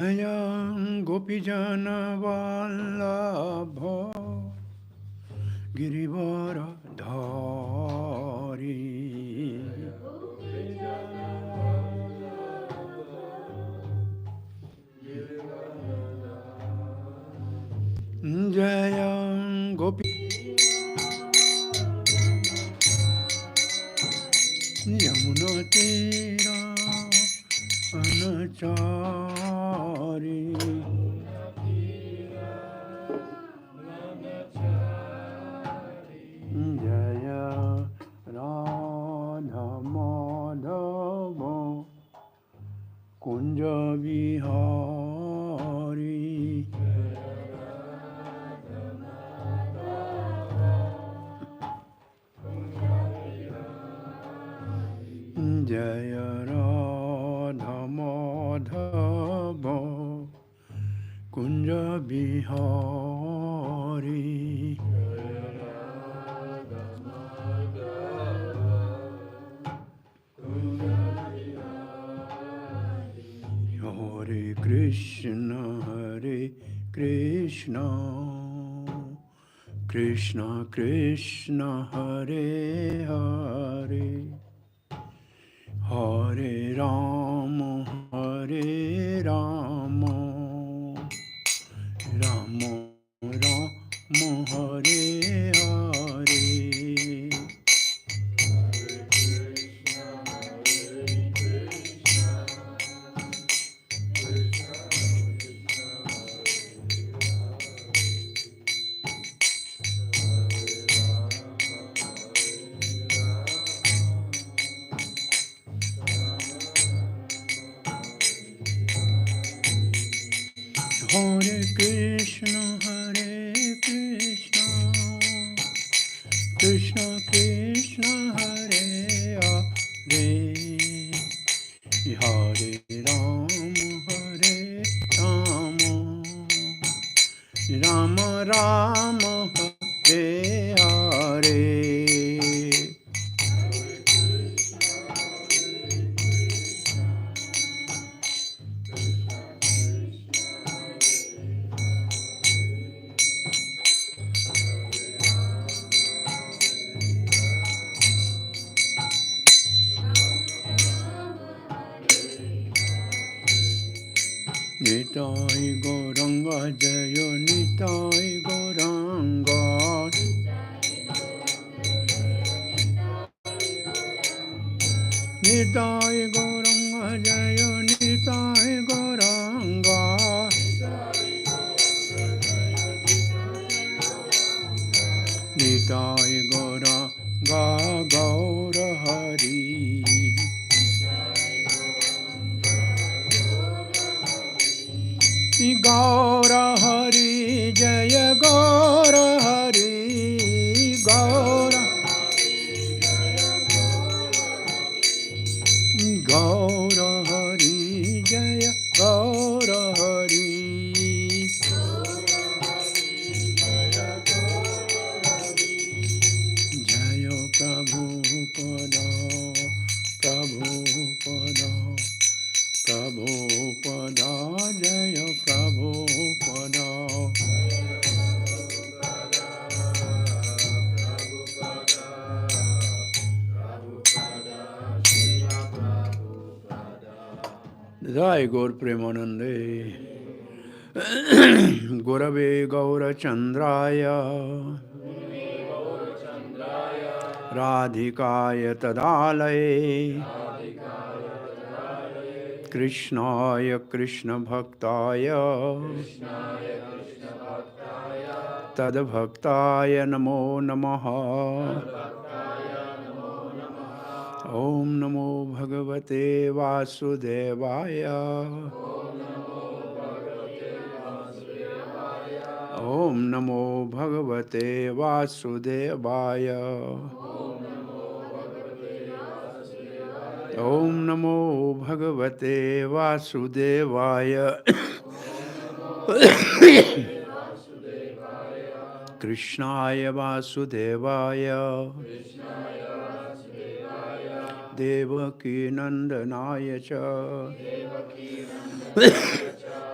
Jaya Gopijana Vallabha Girivara Dhari Jaya Gopi Yamuna Tira Anachari Jaya Radha Madhava Kunja Vihari Jaya Radha Madhava Kunja Bihari Hare Krishna Hare Krishna Krishna Krishna Hare Hare Hare Rama Hare Rama Rama Rama Hare Hare Hare Krishna Hare Krishna Krishna Krishna Hare Hare Hare Rama Hare Rama Rama Rama Hare Hare Nitai Gauranga Jaya Nitai Gauranga Nitai Gauranga Jaya Nitai Gauranga Nitai Gauranga Gaura Hari Gaura Hari Jaya Gaura Hari Gaura Gaura Hari Jaya Gaura Hari Jaya Prabhupada Prabhupada Prabhupada Jaya Prabhupada Jai Gaur Premanande Gurave Gaurachandraya Radhikaya Tadalaye Krishnaya Krishna Bhaktaya Tadbhaktaya Namo Namaha Om Namo Bhagavate Vasudevaya Om Namo Bhagavate Vasudevaya Om Namo Bhagavate Vasudevaya Krishnaya Vasudevaya Devaki Nandanaya Cha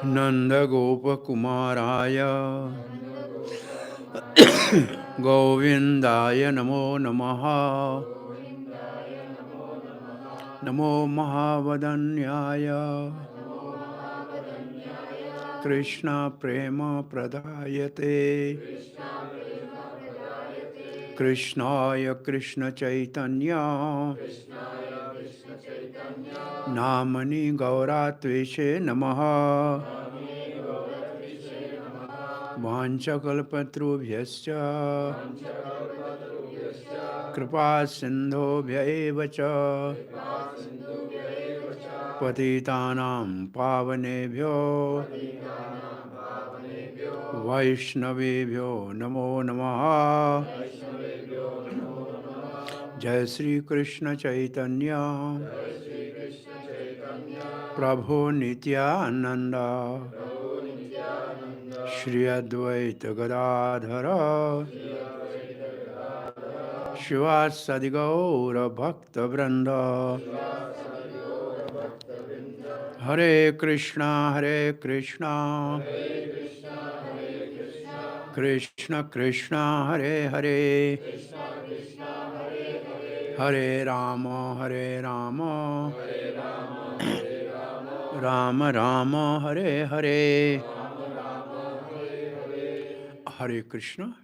Nandagopakumaraya Govindaya Namo Namaha Namo Mahavadanyaya Krishna Prema Pradayate Krishnaya Krishna Chaitanya Namani Gauratvishe Namaha Vanchakalpatrubhyascha Kripa Sindhobhya eva cha Patitanam Pavanebhyo Vaishnavebhyo Namo Namaha Jai Sri Krishna Chaitanya Prabhu Nityananda Shri Advaita Gadadhara Shivasadi Gaura Bhakta Vrinda Hare Krishna Krishna Krishna Hare Hare Hare Rama Rama Rama Hare Hare Hare Krishna.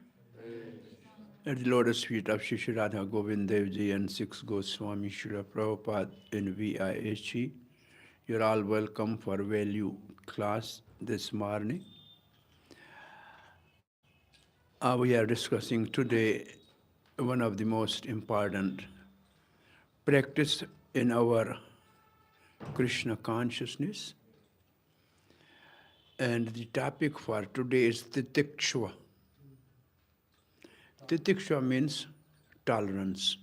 At the lotus feet of Shri Shri Radha Govind Dev Ji and six Goswami Srila Prabhupada in VIHE, you're all welcome for value class this morning. We are discussing today one of the most important practice in our Krishna consciousness. And the topic for today is Titikshva. Titikshva means tolerance.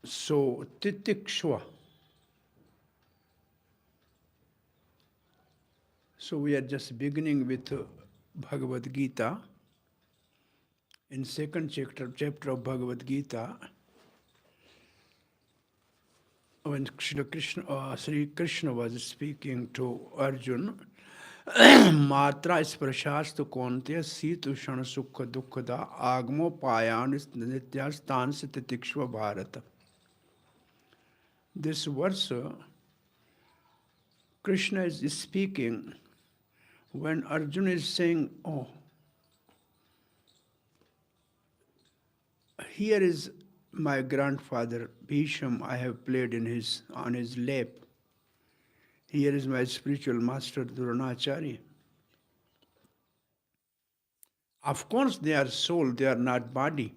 So, Titikshva. So, we are just beginning with Bhagavad Gita. In second chapter of Bhagavad Gita, when Sri Krishna was speaking to Arjuna, Matra sprashastu konte situ shana sukha dukkada agmo payan nityastan titikshva bharata. This verse, Krishna is speaking when Arjuna is saying, oh, here is my grandfather Bhisham, I have played on his lap. Here is my spiritual master Dronacharya. Of course they are soul, they are not body.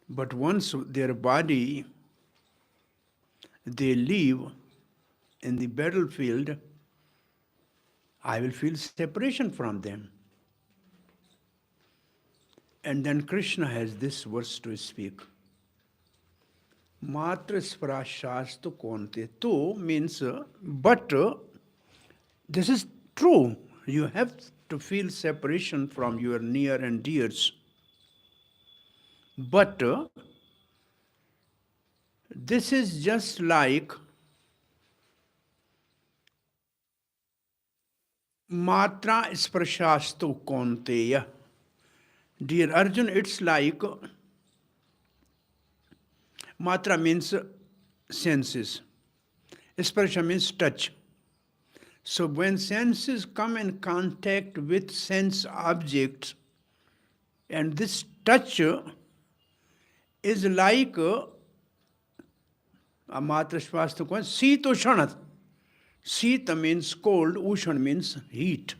But once their body, they leave in the battlefield, I will feel separation from them. And then Krishna has this verse to speak. Matra sprashastu konte. Tu means, but this is true. You have to feel separation from your near and dears. But this is just like Matra sprashastu konteya. Dear Arjun, it's like Matra means senses. Sparsha means touch. So when senses come in contact with sense objects, and this touch is like a Matra Shvastu Kwan, Sita Shanat. Sita means cold, Ushan means heat.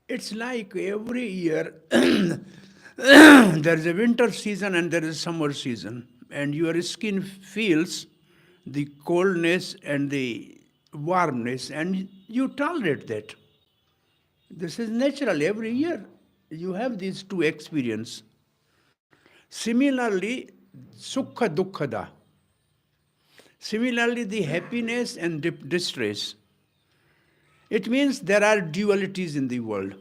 It's like every year there is a winter season and there is a summer season, and your skin feels the coldness and the warmness, and you tolerate that. This is natural. Every year you have these two experiences. Similarly, sukha dukkhada. Similarly, the happiness and distress. It means there are dualities in the world.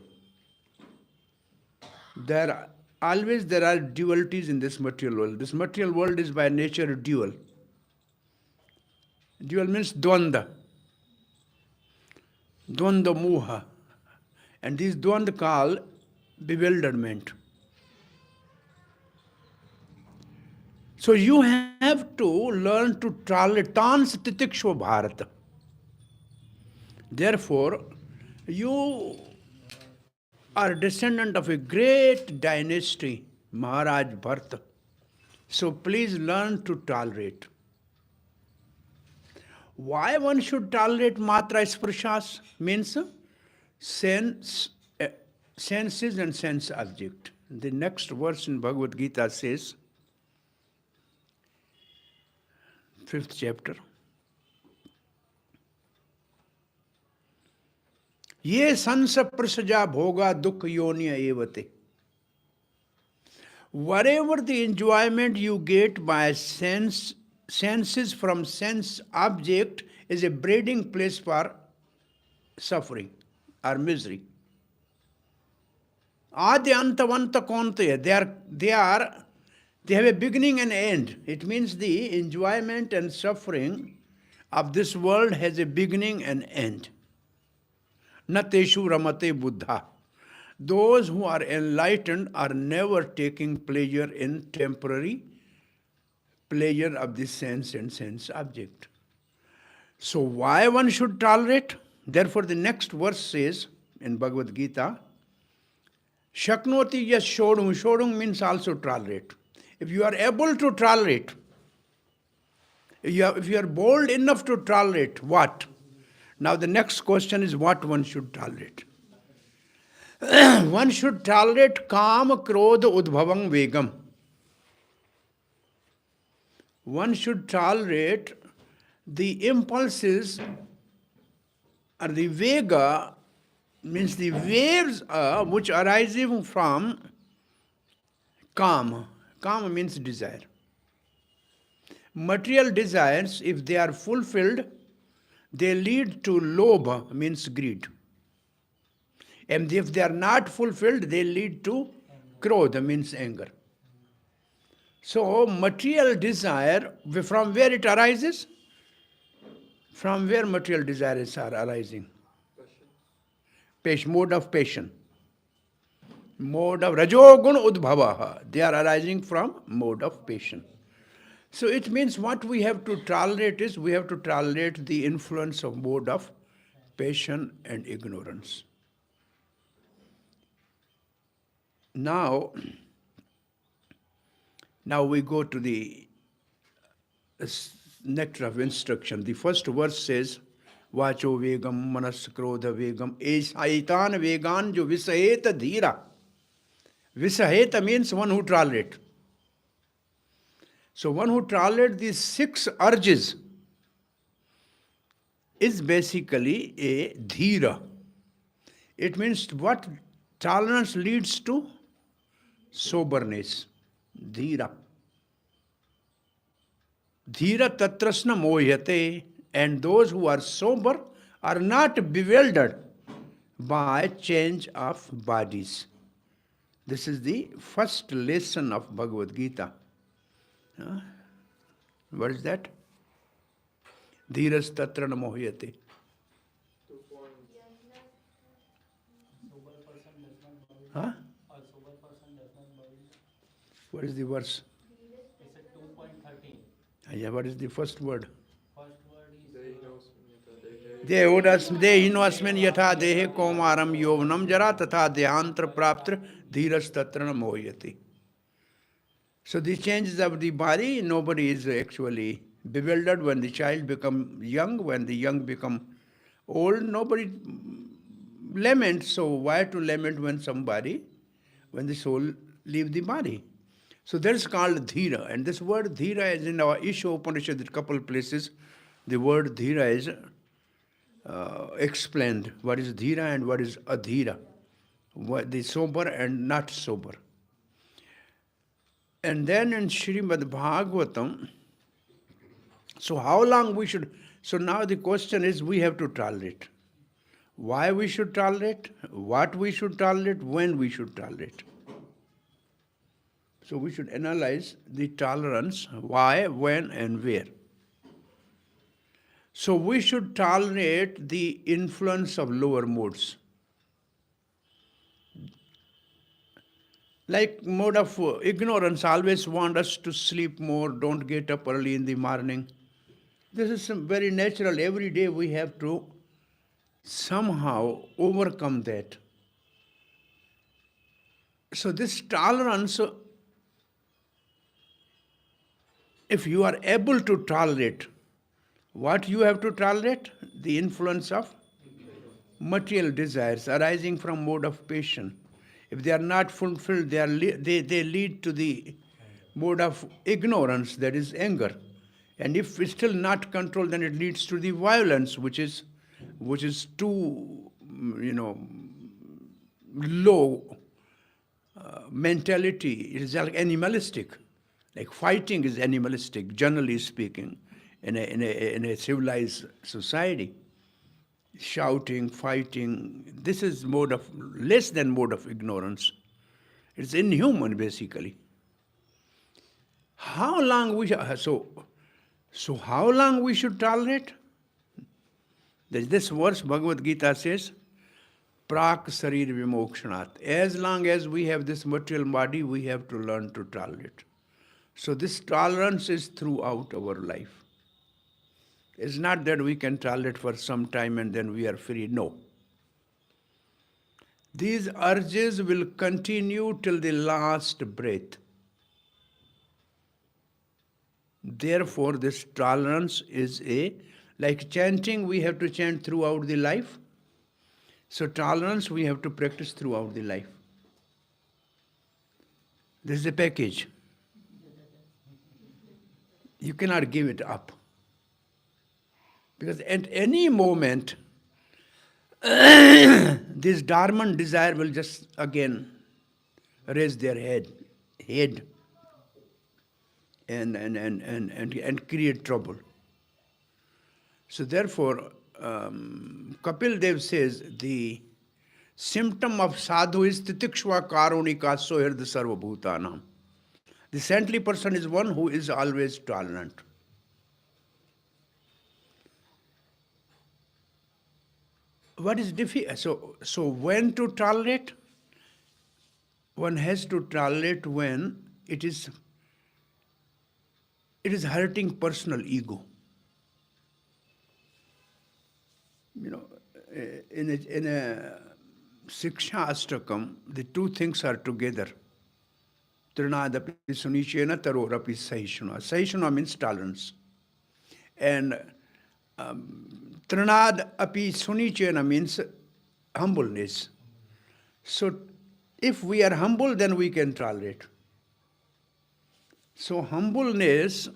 There are dualities in this material world. This material world is by nature dual. Dual means dvanda. Dvanda moha. And these dvanda call bewilderment. So you have to learn to tolerate tans titikshva bharata. Therefore, you are descendant of a great dynasty, Maharaj Bharata. So please learn to tolerate. Why one should tolerate matra sprashas? Means sense, senses and sense object. The next verse in Bhagavad Gita says, 5th chapter, Ye sansa prasaja bhoga dukha yonya evate. Whatever the enjoyment you get by senses from sense object is a breeding place for suffering or misery. Adi antavanta konte, they have a beginning and end. It means the enjoyment and suffering of this world has a beginning and end. Nateshu ramate buddha. Those who are enlightened are never taking pleasure in temporary pleasure of the sense and sense object. So why one should tolerate? Therefore the next verse says in Bhagavad Gita, Shaknoti yes shodung. Shodung means also tolerate. If you are able to tolerate, if you are bold enough to tolerate, what? Now the next question is what one should tolerate. One should tolerate kama, krodha, udbhavang, vegam. One should tolerate the impulses or the vega, means the waves which arising from kama. Kama means desire. Material desires, if they are fulfilled, they lead to lobha, means greed. And if they are not fulfilled, they lead to krodha, means anger. So, material desire, from where it arises? From where material desires are arising? Mode of passion. Mode of rajogun udbhavaha. They are arising from mode of passion. So it means what we have to tolerate is, we have to tolerate the influence of mode of passion and ignorance. Now we go to the nectar of instruction. The first verse says, Vacho vegam manas krodha vegam aitan vegan jo visaheta dhira. Visaheta means one who tolerates. So one who tolerates these 6 urges is basically a dhira. It means what tolerance leads to? Soberness. Dhira. Dhira tatrasna mohyate. And those who are sober are not bewildered by change of bodies. This is the first lesson of Bhagavad Gita. What is that? Dhiras tatra na mohyate. Huh? What is the verse? It's at 2.13. Yeah, what is the first word? First word is Dehinosmin yatha dehe komaram yovnam jara tatha dehantra praptra dhiras tatra na mohyate. So the changes of the body, nobody is actually bewildered when the child becomes young, when the young become old, nobody laments. So why to lament when the soul leave the body? So that is called dhira. And this word dhira is in our Isha Upanishad, a couple of places. The word dhira is explained. What is dhira and what is adhira? What the sober and not sober. And then in Srimad Bhagavatam, so how long we should, so now the question is we have to tolerate. Why we should tolerate, what we should tolerate, when we should tolerate. So we should analyze the tolerance, why, when and where. So we should tolerate the influence of lower moods. Like mode of ignorance always want us to sleep more, don't get up early in the morning. This is very natural. Every day we have to somehow overcome that. So this tolerance, if you are able to tolerate, what you have to tolerate? The influence of material desires arising from mode of passion. If they are not fulfilled, they lead to the mode of ignorance, that is anger. And if it's still not controlled, then it leads to the violence, which is too, low mentality. It is like animalistic. Like fighting is animalistic, generally speaking, in a civilized society. Shouting, fighting, this is mode of less than mode of ignorance. It's inhuman, basically. How long we so how long we should tolerate? This verse, Bhagavad Gita says, Prak Sarir Vimokshanat. As long as we have this material body, we have to learn to tolerate. So this tolerance is throughout our life. It's not that we can tolerate for some time and then we are free. No. These urges will continue till the last breath. Therefore, this tolerance is like chanting, we have to chant throughout the life. So tolerance we have to practice throughout the life. This is a package. You cannot give it up. Because at any moment, this dormant desire will just again raise their head and create trouble. So therefore, Kapil Dev says the symptom of sadhu is titikshva karunika sohird sarvabhutanam. The saintly person is one who is always tolerant. What is difficult? So when to tolerate? One has to tolerate when it is hurting personal ego. In a Siksha Astakam, the two things are together. Trinadapi sunichena tarorapi sahishuna. Sahishuna means tolerance. And Trinad api sunichena means humbleness. So if we are humble, then we can tolerate. So humbleness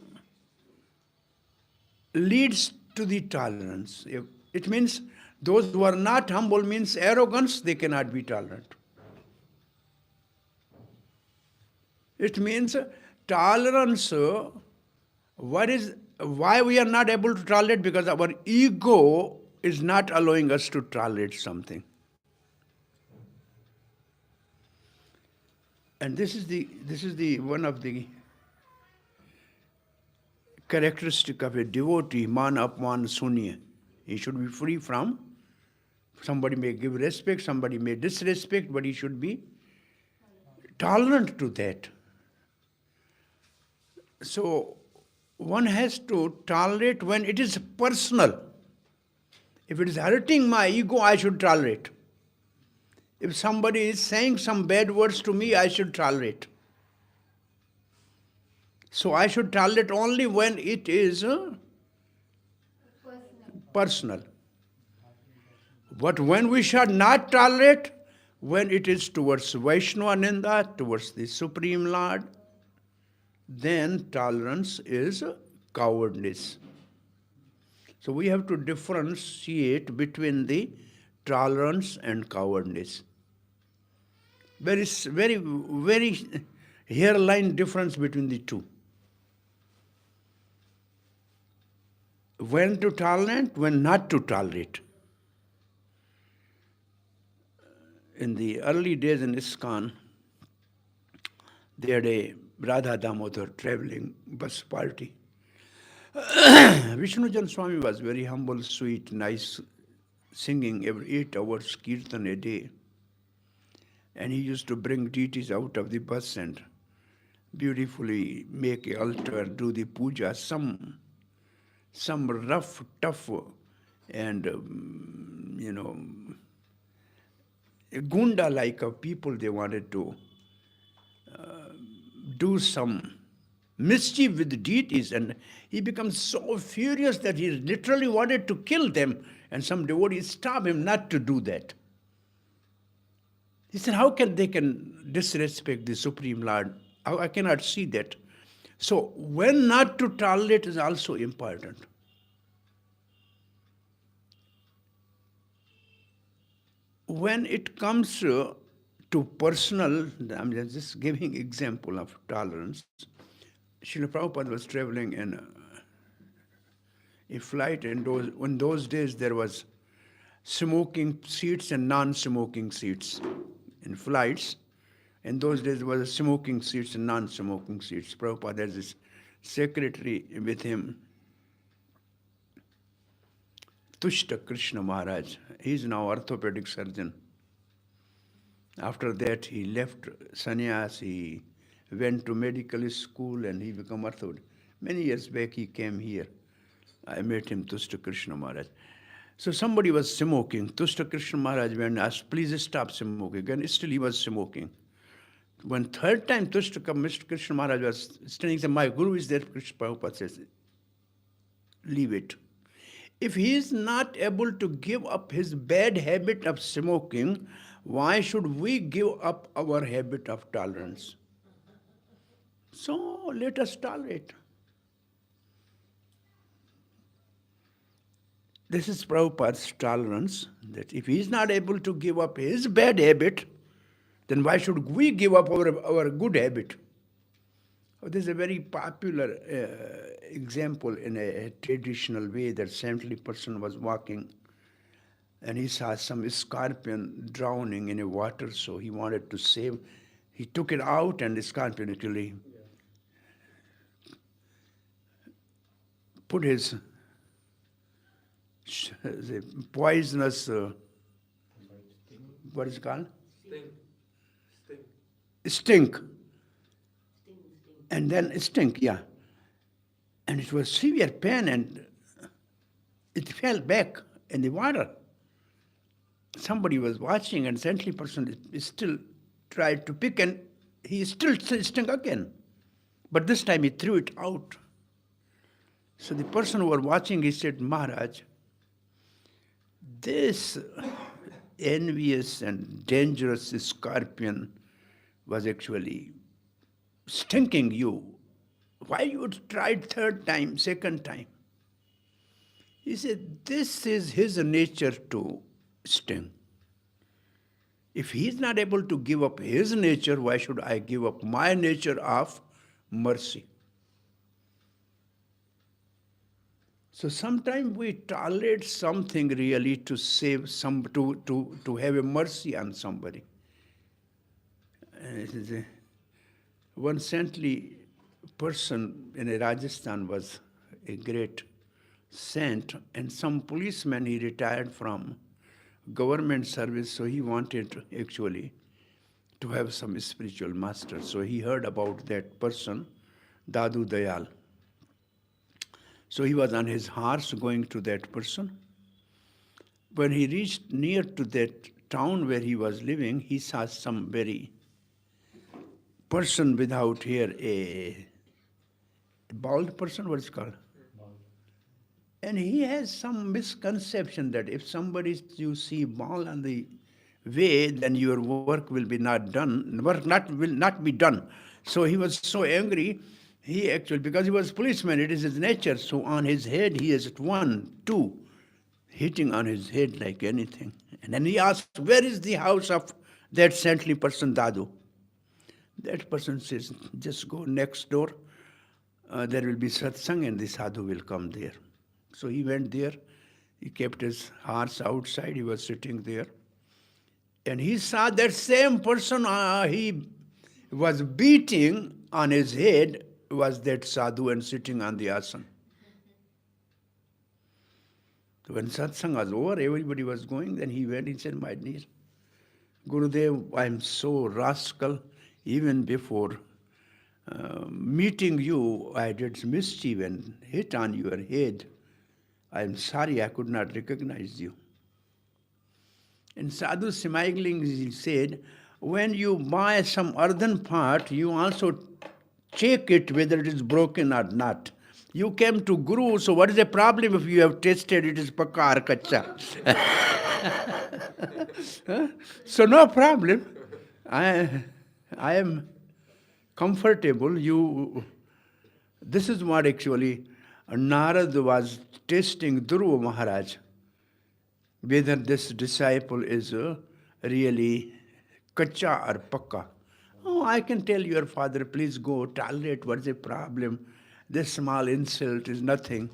leads to the tolerance. It means those who are not humble means arrogance, they cannot be tolerant. It means tolerance, why we are not able to tolerate? Because our ego is not allowing us to tolerate something. And this is the one of the characteristic of a devotee, man apman sunya. He should be free from, somebody may give respect, somebody may disrespect, but he should be tolerant to that. So one has to tolerate when it is personal. If it is hurting my ego, I should tolerate. If somebody is saying some bad words to me, I should tolerate. So I should tolerate only when it is personal. But when we should not tolerate, when it is towards Vaishnava Ninda, towards the Supreme Lord, then tolerance is cowardice. So we have to differentiate between the tolerance and cowardice. There is very, very hairline difference between the two. When to tolerate, when not to tolerate. In the early days in ISKCON, they had a Radha Damodar traveling bus party. Vishnujan Swami was very humble, sweet, nice, singing every 8 hours kirtan a day. And he used to bring deities out of the bus and beautifully make an altar, do the puja. Some rough, tough, and gunda-like of people, they wanted to do some mischief with the deities, and he becomes so furious that he literally wanted to kill them, and some devotees stop him not to do that. He said, how can they can disrespect the Supreme Lord? I cannot see that. So when not to tolerate is also important. When it comes to personal, I'm just giving example of tolerance. Srila Prabhupada was traveling in a flight, and in those days there was smoking seats and non-smoking seats in flights. In those days there was smoking seats and non-smoking seats. Prabhupada has this secretary with him, Tushta Krishna Maharaj. He is now orthopedic surgeon. After that, he left sannyas, he went to medical school, and he became orthopedic. Many years back, he came here. I met him, Tushta Krishna Maharaj. So somebody was smoking. Tushta Krishna Maharaj went and asked, please stop smoking. And still he was smoking. When third time Mr. Krishna Maharaj was standing, he said, my guru is there. Krishna Prabhupada says, leave it. If he is not able to give up his bad habit of smoking, why should we give up our habit of tolerance? So let us tolerate. This is Prabhupada's tolerance, that if he is not able to give up his bad habit, then why should we give up our good habit? This is a very popular example in a traditional way, that saintly person was walking and he saw some scorpion drowning in a water, so he wanted to save. He took it out and the scorpion actually put his poisonous, what is it called? Stink. And then stink, yeah. And it was severe pain, and it fell back in the water. Somebody was watching, and saintly person still tried to pick, and he still stung again. But this time he threw it out. So the person who was watching, he said, Maharaj, this envious and dangerous scorpion was actually stinking you. Why you tried third time, second time? He said, this is his nature to sting. If he is not able to give up his nature, why should I give up my nature of mercy? So sometimes we tolerate something really to save some, to have a mercy on somebody. One saintly person in Rajasthan was a great saint, and some policeman, he retired from government service, so he wanted actually to have some spiritual master. So he heard about that person, Dadu Dayal. So he was on his horse going to that person. When he reached near to that town where he was living, he saw some very person without hair, a bald person, what is it called? Bald. And he has some misconception that if somebody you see bald on the way, then your work will be not done, will not be done. So he was so angry, he actually, because he was policeman, it is his nature, so on his head he has 1, 2, hitting on his head like anything. And then he asked, where is the house of that saintly person, Dadu? That person says, just go next door. There will be satsang and the sadhu will come there. So he went there. He kept his horse outside. He was sitting there. And he saw that same person he was beating on his head was that sadhu and sitting on the asana. So when satsang was over, everybody was going, then he went, he said, my dear Gurudev, I'm so rascal. Even before meeting you, I did mischief and hit on your head. I'm sorry I could not recognize you. And Sadhu smilingly said, when you buy some earthen pot, you also check it whether it is broken or not. You came to Guru, so what is the problem if you have tested it is pakka or kacha? Huh? So no problem. I am comfortable. This is what actually Narad was testing Dhruva Maharaj, whether this disciple is really kacha or pakka. Oh, I can tell your father, please go, tolerate, what's the problem? This small insult is nothing.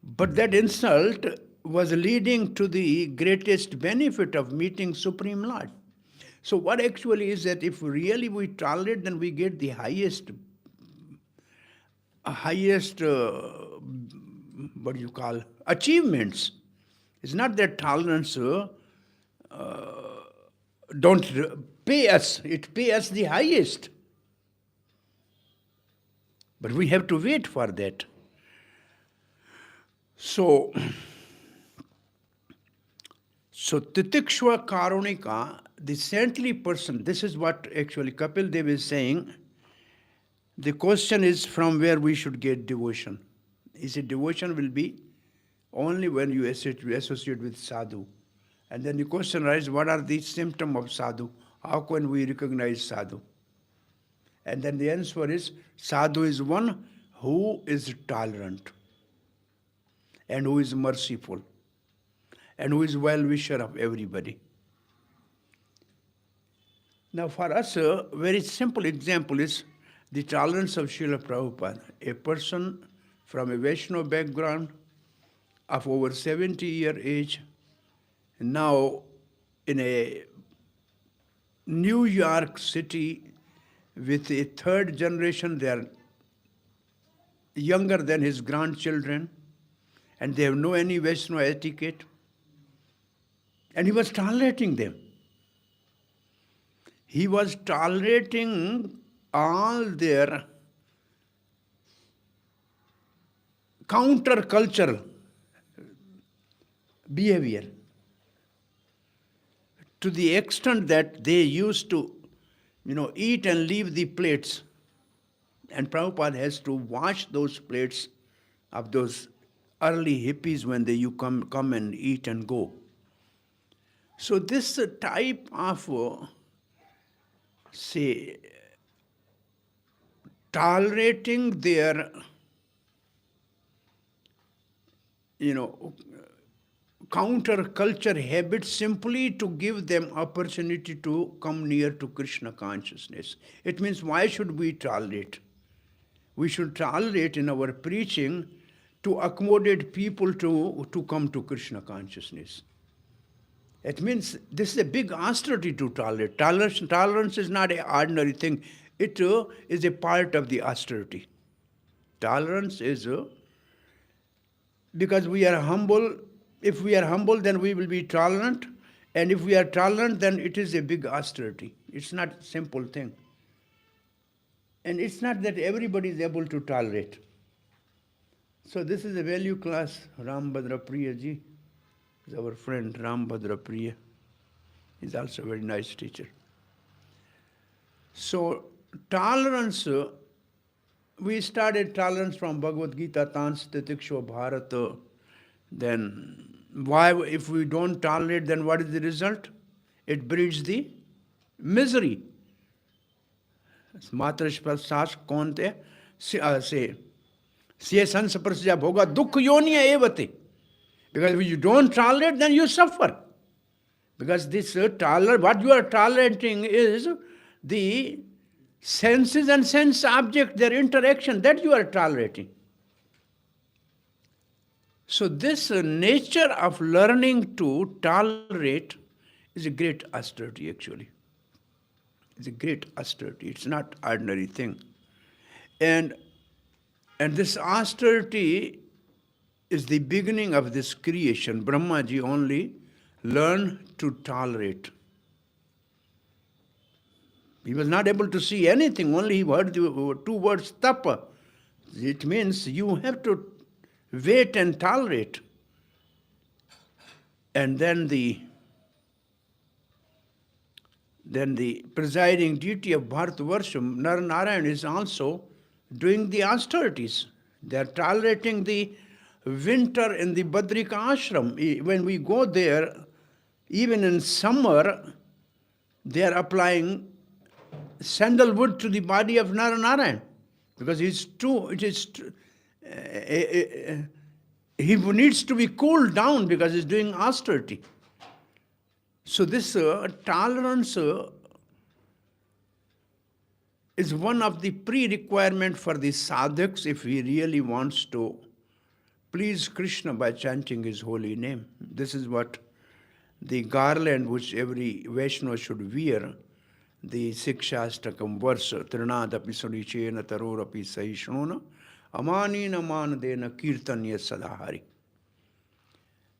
But that insult was leading to the greatest benefit of meeting Supreme Lord. So what actually is that if really we tolerate, then we get the highest, what do you call, achievements. It's not that tolerance don't pay us, it pay us the highest. But we have to wait for that. So Titikshva Karunika, the saintly person, this is what actually Kapil Dev is saying. The question is from where we should get devotion. Is it devotion will be only when you associate with sadhu. And then the question arises, what are the symptoms of sadhu? How can we recognize sadhu? And then the answer is, sadhu is one who is tolerant and who is merciful and who is well-wisher of everybody. Now for us, a very simple example is the tolerance of Srila Prabhupada. A person from a Vaishnava background of over 70-year age, now in a New York City with a third generation, they are younger than his grandchildren, and they have no any Vaishnava etiquette. And he was tolerating them. He was tolerating all their countercultural behavior to the extent that they used to, eat and leave the plates. And Prabhupada has to wash those plates of those early hippies when you come and eat and go. So this type of, say, tolerating their, counterculture habits simply to give them opportunity to come near to Krishna consciousness. It means why should we tolerate? We should tolerate in our preaching to accommodate people to come to Krishna consciousness. It means this is a big austerity to tolerate. Tolerance is not an ordinary thing. It is a part of the austerity. Tolerance is, because we are humble. If we are humble, then we will be tolerant. And if we are tolerant, then it is a big austerity. It's not a simple thing. And it's not that everybody is able to tolerate. So this is a value class. Ram Bhadra Priya ji is our friend, Ram Bhadra Priya. He's also a very nice teacher. So tolerance, we started tolerance from Bhagavad Gita, Tans Titiksho Bharata. Then why, if we don't tolerate, then what is the result? It breeds the misery. Matrashpasas konte say siya sansaprasya bhoga dukh yoniya evate. Because if you don't tolerate, then you suffer. Because this what you are tolerating is the senses and sense object, their interaction, that you are tolerating. So this nature of learning to tolerate is a great austerity actually. It's a great austerity. It's not ordinary thing. And this austerity is the beginning of this creation. Brahmaji only learned to tolerate. He was not able to see anything, only he heard the two words tapa. It means you have to wait and tolerate. And then the presiding deity of Bharatvarsham, Naranarayan, is also doing the austerities. They are tolerating the winter in the Badrika ashram. When we go there, even in summer, they are applying sandalwood to the body of Naranarayan because he needs to be cooled down because he's doing austerity. So this tolerance is one of the pre-requirement for the sadhaks if he really wants to please Krishna by chanting his holy name. This is what the garland which every Vaishnava should wear, the Sikshastakam verse, Trinadapi Sunichena Tarorapi Saishnona, Amanina Manadena Kirtanya Sadahari.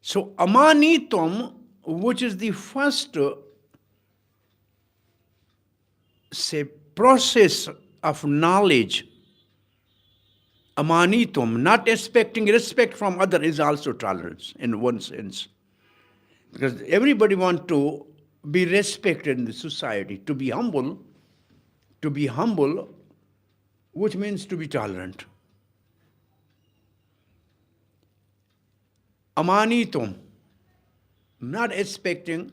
So Amanitam, which is the first, say, process of knowledge, Amanitum, not expecting respect from other, is also tolerance in one sense. Because everybody wants to be respected in the society, to be humble, which means to be tolerant. Amanitum, not expecting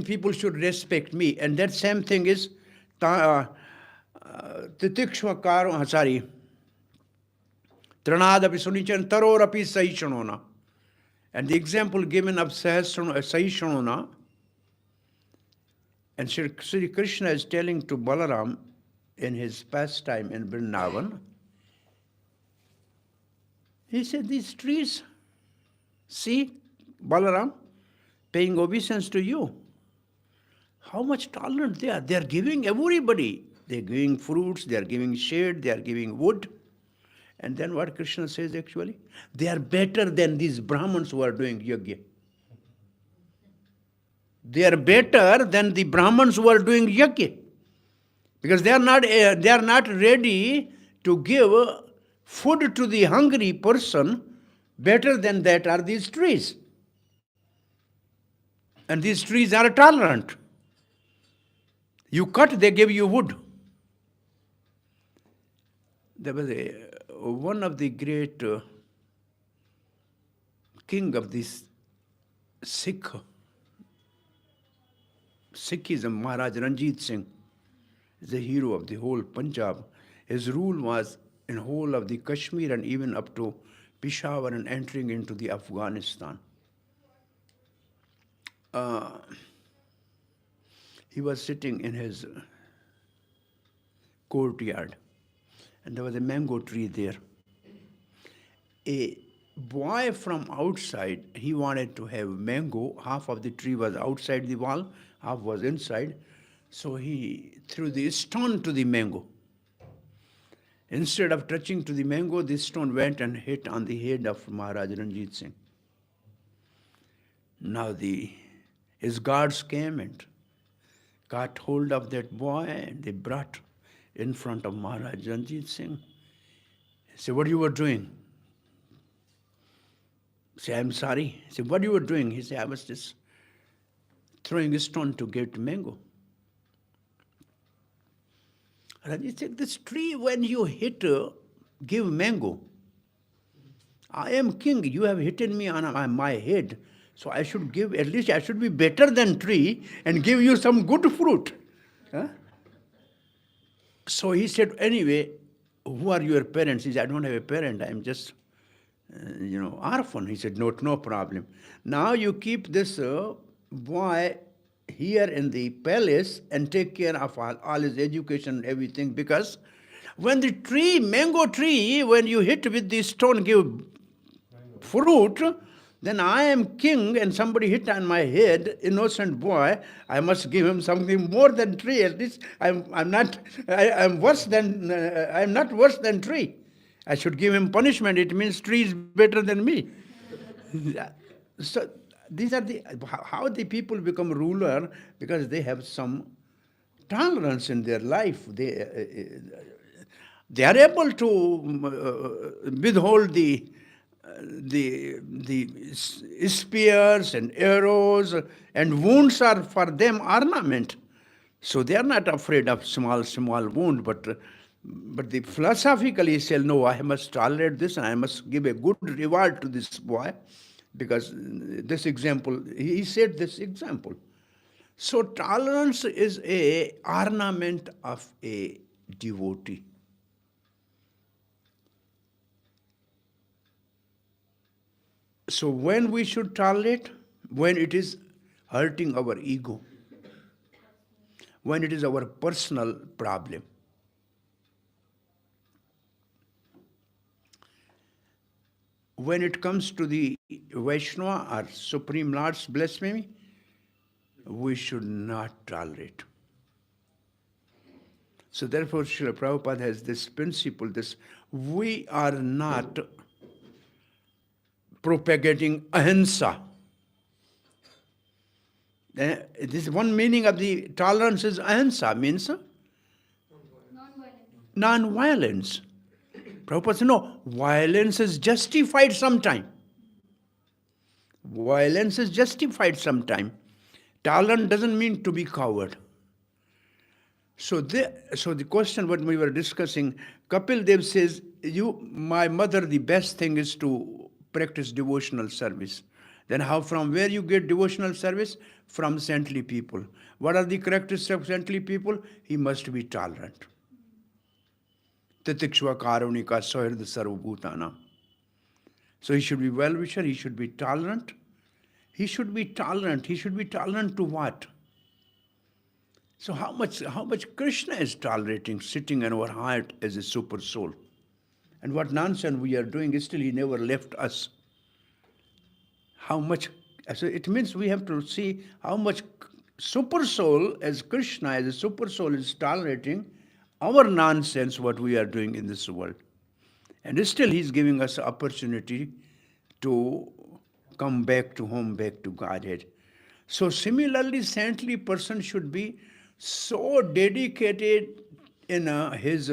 people should respect me. And that same thing is Titikshvakaro, sorry, Tranadapi Sunichan Tarorapi Saishanona. And the example given of Saishanona, and Sri Krishna is telling to Balaram in his pastime in Vrindavan, he said, these trees, see, Balaram, paying obeisance to you. How much tolerant they are. They are giving everybody. They are giving fruits, they are giving shade, they are giving wood. And then what Krishna says actually? They are better than these Brahmins who are doing yajna. They are better than the Brahmins who are doing yajna. Because they are not ready to give food to the hungry person. Better than that are these trees. And these trees are tolerant. You cut, they give you wood. There was one of the great king of this Sikhism, Maharaj Ranjit Singh, is the hero of the whole Punjab. His rule was in whole of the Kashmir and even up to Peshawar and entering into the Afghanistan. He was sitting in his courtyard, and there was a mango tree there. A boy from outside, he wanted to have mango. Half of the tree was outside the wall, half was inside. So he threw the stone to the mango. Instead of touching to the mango, this stone went and hit on the head of Maharaj Ranjit Singh. Now his guards came and got hold of that boy and they brought in front of Maharaj Ranjit Singh. He said, what you were doing? He said, I'm sorry. He said, what you were doing? He said, I was just throwing a stone to get mango. Ranjit said, this tree when you hit, give mango. I am king, you have hit me on my head. So I should give, at least I should be better than tree and give you some good fruit. Huh? So he said, anyway, who are your parents? He said, I don't have a parent, I'm just, orphan. He said, no problem. Now you keep this boy here in the palace and take care of all his education and everything, because when the tree, mango tree, when you hit with the stone, give fruit, then I am king and somebody hit on my head, innocent boy, I must give him something more than tree. At least I'm not worse than tree. I should give him punishment. It means tree is better than me. So these are the how the people become ruler, because they have some tolerance in their life. They are able to withhold the spears and arrows, and wounds are for them ornament. So they are not afraid of small wound, but the philosophically say, no, I must tolerate this and I must give a good reward to this boy, because this example, he said this example. So tolerance is a ornament of a devotee. So when we should tolerate? When it is hurting our ego, when it is our personal problem. When it comes to the Vaishnava or Supreme Lord's blasphemy, we should not tolerate. So therefore, Srila Prabhupada has this principle, we are not propagating ahimsa. This one meaning of the tolerance is ahimsa, means non-violence. Prabhupada said, no, violence is justified sometime. Violence is justified sometime. Tolerance doesn't mean to be coward. So the question what we were discussing, Kapil Dev says, my mother, the best thing is to practice devotional service. Then from where you get devotional service? From saintly people. What are the characteristics of saintly people? He must be tolerant. Titikshva karunika sohirda sarvabhutana. So he should be well-wisher, he should be tolerant. He should be tolerant. He should be tolerant to what? So how much Krishna is tolerating, sitting in our heart as a super soul? And what nonsense we are doing, still he never left us. How much, so it means we have to see how much super soul as Krishna, as a super soul, is tolerating our nonsense, what we are doing in this world. And still he's giving us opportunity to come back to home, back to Godhead. So similarly, saintly person should be so dedicated in his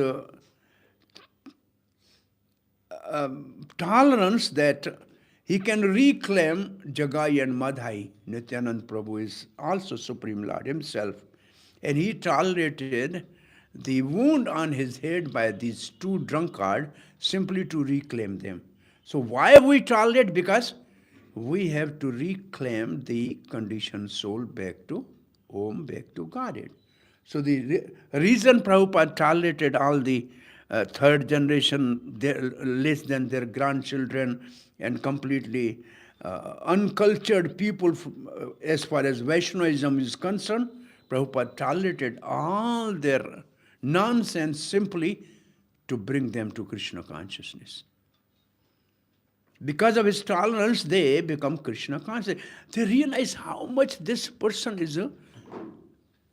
tolerance that he can reclaim Jagai and Madhai. Nityanand Prabhu is also Supreme Lord himself. And he tolerated the wound on his head by these two drunkards simply to reclaim them. So why we tolerate? Because we have to reclaim the conditioned soul back to home, back to Godhead. So the reason Prabhupada tolerated all the third generation, less than their grandchildren, and completely uncultured people as far as Vaishnavism is concerned, Prabhupada tolerated all their nonsense simply to bring them to Krishna consciousness. Because of his tolerance, they become Krishna conscious. They realize how much this person is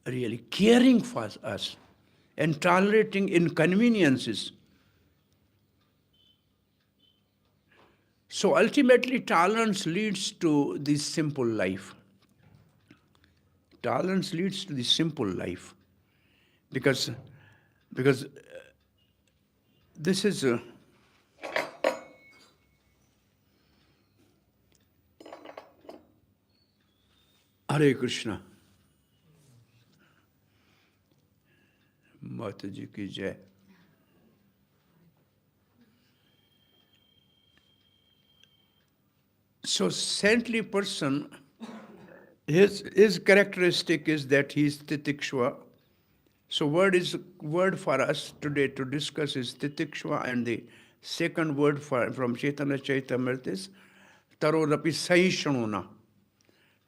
really caring for us and tolerating inconveniences. So ultimately, tolerance leads to the simple life. Tolerance leads to the simple life. Because this is Hare Krishna. Mataji ki jai. So saintly person, his characteristic is that he is titikshva. So word for us today to discuss is titikshva, and the second word from Chaitanya Charitamrita is tarodapi sahishanuna.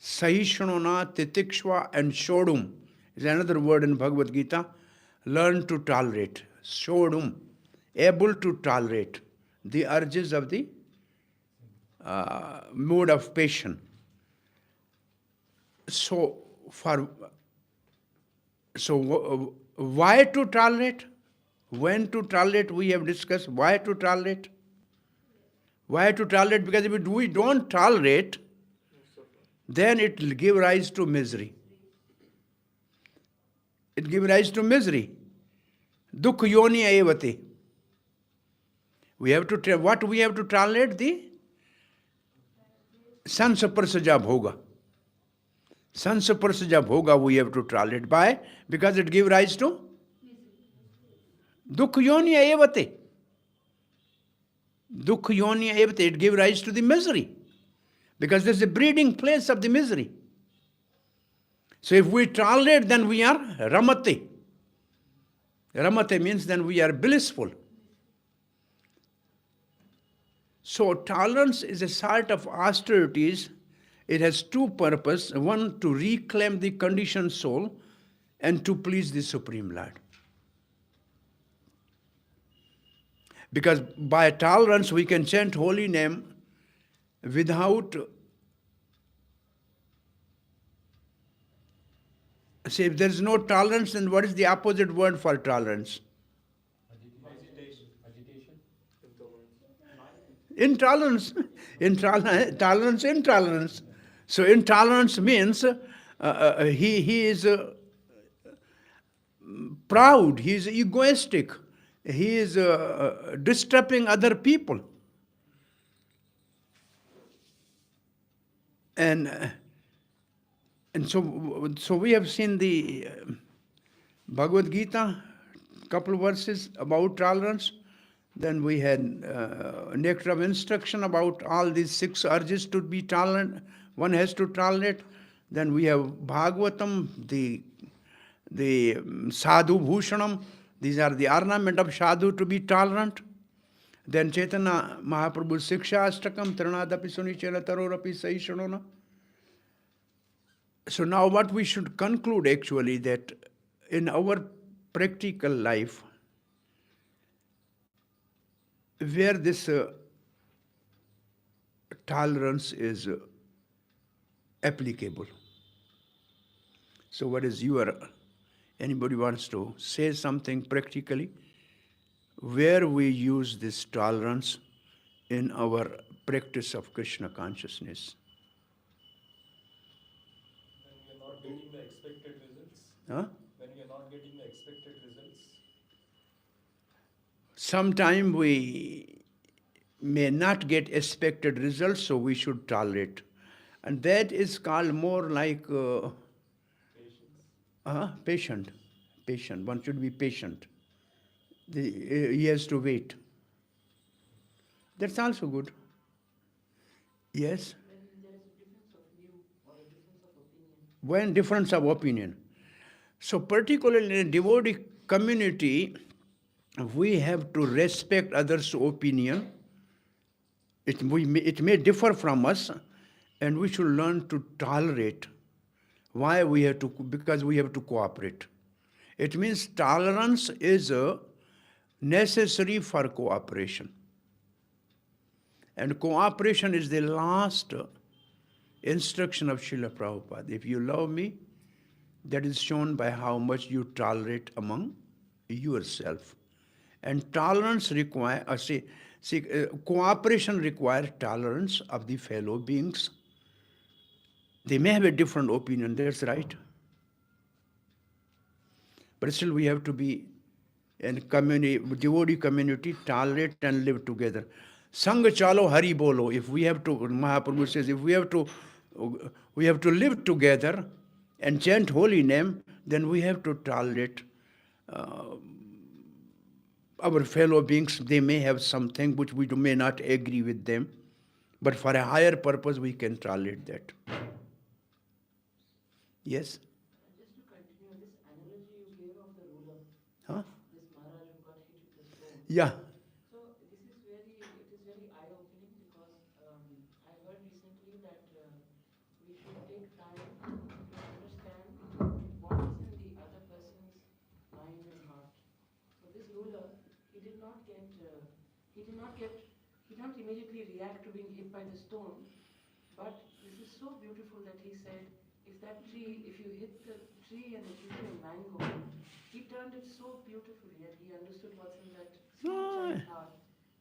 Sahishanuna, titikshva, and shodum is another word in Bhagavad Gita. Learn to tolerate. Shodum, able to tolerate the urges of the mode of passion. So why to tolerate? When to tolerate, we have discussed. Why to tolerate? Why to tolerate? Because if we don't tolerate, then it will give rise to misery. It gives rise to misery. Dukh yoni evate. We have to, what we have to tolerate? The sansaparsaja bhoga. Sansaparsaja bhoga we have to tolerate. Why? Because it gives rise to dukh yoni evate. Dukh yoni evate. It gives rise to the misery. Because this is the breeding place of the misery. So if we tolerate, then we are ramate. Ramate means then we are blissful. So tolerance is a sort of austerities. It has two purposes. One, to reclaim the conditioned soul, and to please the Supreme Lord. Because by tolerance we can chant holy name without, say if there is no tolerance, then what is the opposite word for tolerance? Agitation. Intolerance. Tolerance, intolerance. So intolerance means he is proud, he is egoistic, he is disturbing other people. And so we have seen the Bhagavad Gita, couple verses about tolerance. Then we had nectar of instruction about all these 6 urges to be tolerant. One has to tolerate. Then we have Bhagavatam, the Sadhu Bhushanam. These are the ornament of Sadhu to be tolerant. Then Chaitanya Mahaprabhu Siksha Ashtakam, Trinadapi Sunichena Tarorapi Saishanona. So now what we should conclude actually, that in our practical life, where this tolerance is applicable. So what is anybody wants to say something practically, where we use this tolerance in our practice of Krishna consciousness? When we are not getting the expected results. Huh? When we are not getting the expected results. Sometime we may not get expected results, so we should tolerate. And that is called more like patient. Patient. One should be patient. He has to wait. That's also good. Yes? When there is a difference of view or a difference of opinion. When difference of opinion. So particularly in a devotee community, we have to respect others' opinion. It may differ from us, and we should learn to tolerate. Why we have to? Because we have to cooperate. It means tolerance is necessary for cooperation. And cooperation is the last instruction of Srila Prabhupada. If you love me, that is shown by how much you tolerate among yourself. And tolerance cooperation requires tolerance of the fellow beings. They may have a different opinion, that's right. But still we have to be in devotee community, tolerate and live together. Sangha chalo hari bolo. If we have to, Mahaprabhu says, if we have to live together and chant holy name, then we have to tolerate our fellow beings. They may have something which we may not agree with them, but for a higher purpose we can tolerate that. Yes? Just to continue this analogy you gave of the ruler, Huh? this Maharaj who got hit with the stone. Yeah. So it is very eye-opening because I heard recently that we should take time to understand what is in the other person's mind and heart. So this ruler, he did not immediately react to being hit by the stone, but this is so beautiful that he said, if that tree, if you hit the tree and it gives you a mango, he turned it so beautifully and he understood what's in that sweet Ah, child heart.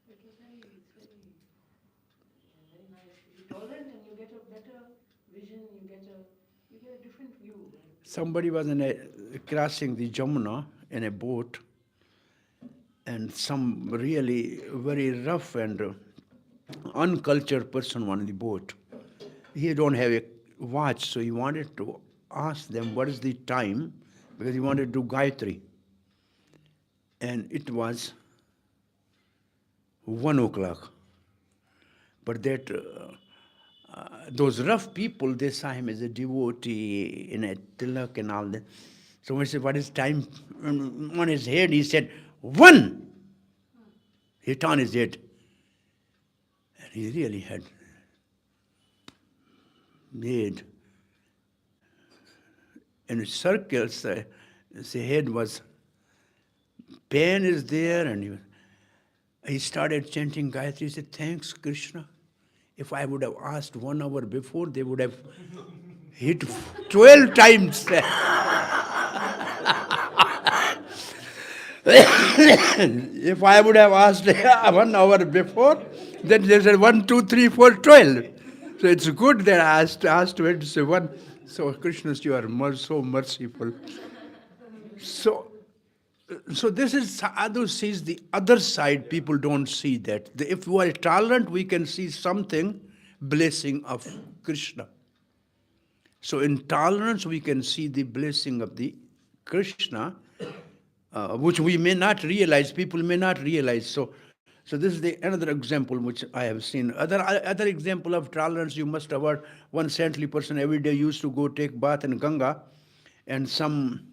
It was very nice. If you're tolerant and you get a better vision, you get a different view. somebody was crossing the Jamuna in a boat, and some really very rough and uncultured person on the boat. He don't have a watch, so he wanted to ask them what is the time, because he wanted to do Gayatri. And it was 1 o'clock. But those rough people, they saw him as a devotee in a tilak and all that. So when he said, what is time? On his head, he said, 1! He turned his head. And he really had made in circles, his head was, pain is there, and he started chanting Gayatri. He said, thanks, Krishna. If I would have asked 1 hour before, they would have hit 12 times. If I would have asked 1 hour before, then they said 1, 2, 3, 4, 12. So it's good that I asked when to say 1. So Krishna, you are so merciful. So this is sadhu sees the other side. People don't see that. If we are tolerant, we can see something blessing of Krishna. So in tolerance, we can see the blessing of the Krishna, which we may not realize. People may not realize. So this is another example which I have seen. Other example of tolerance you must have heard. One saintly person every day used to go take bath in Ganga, and some,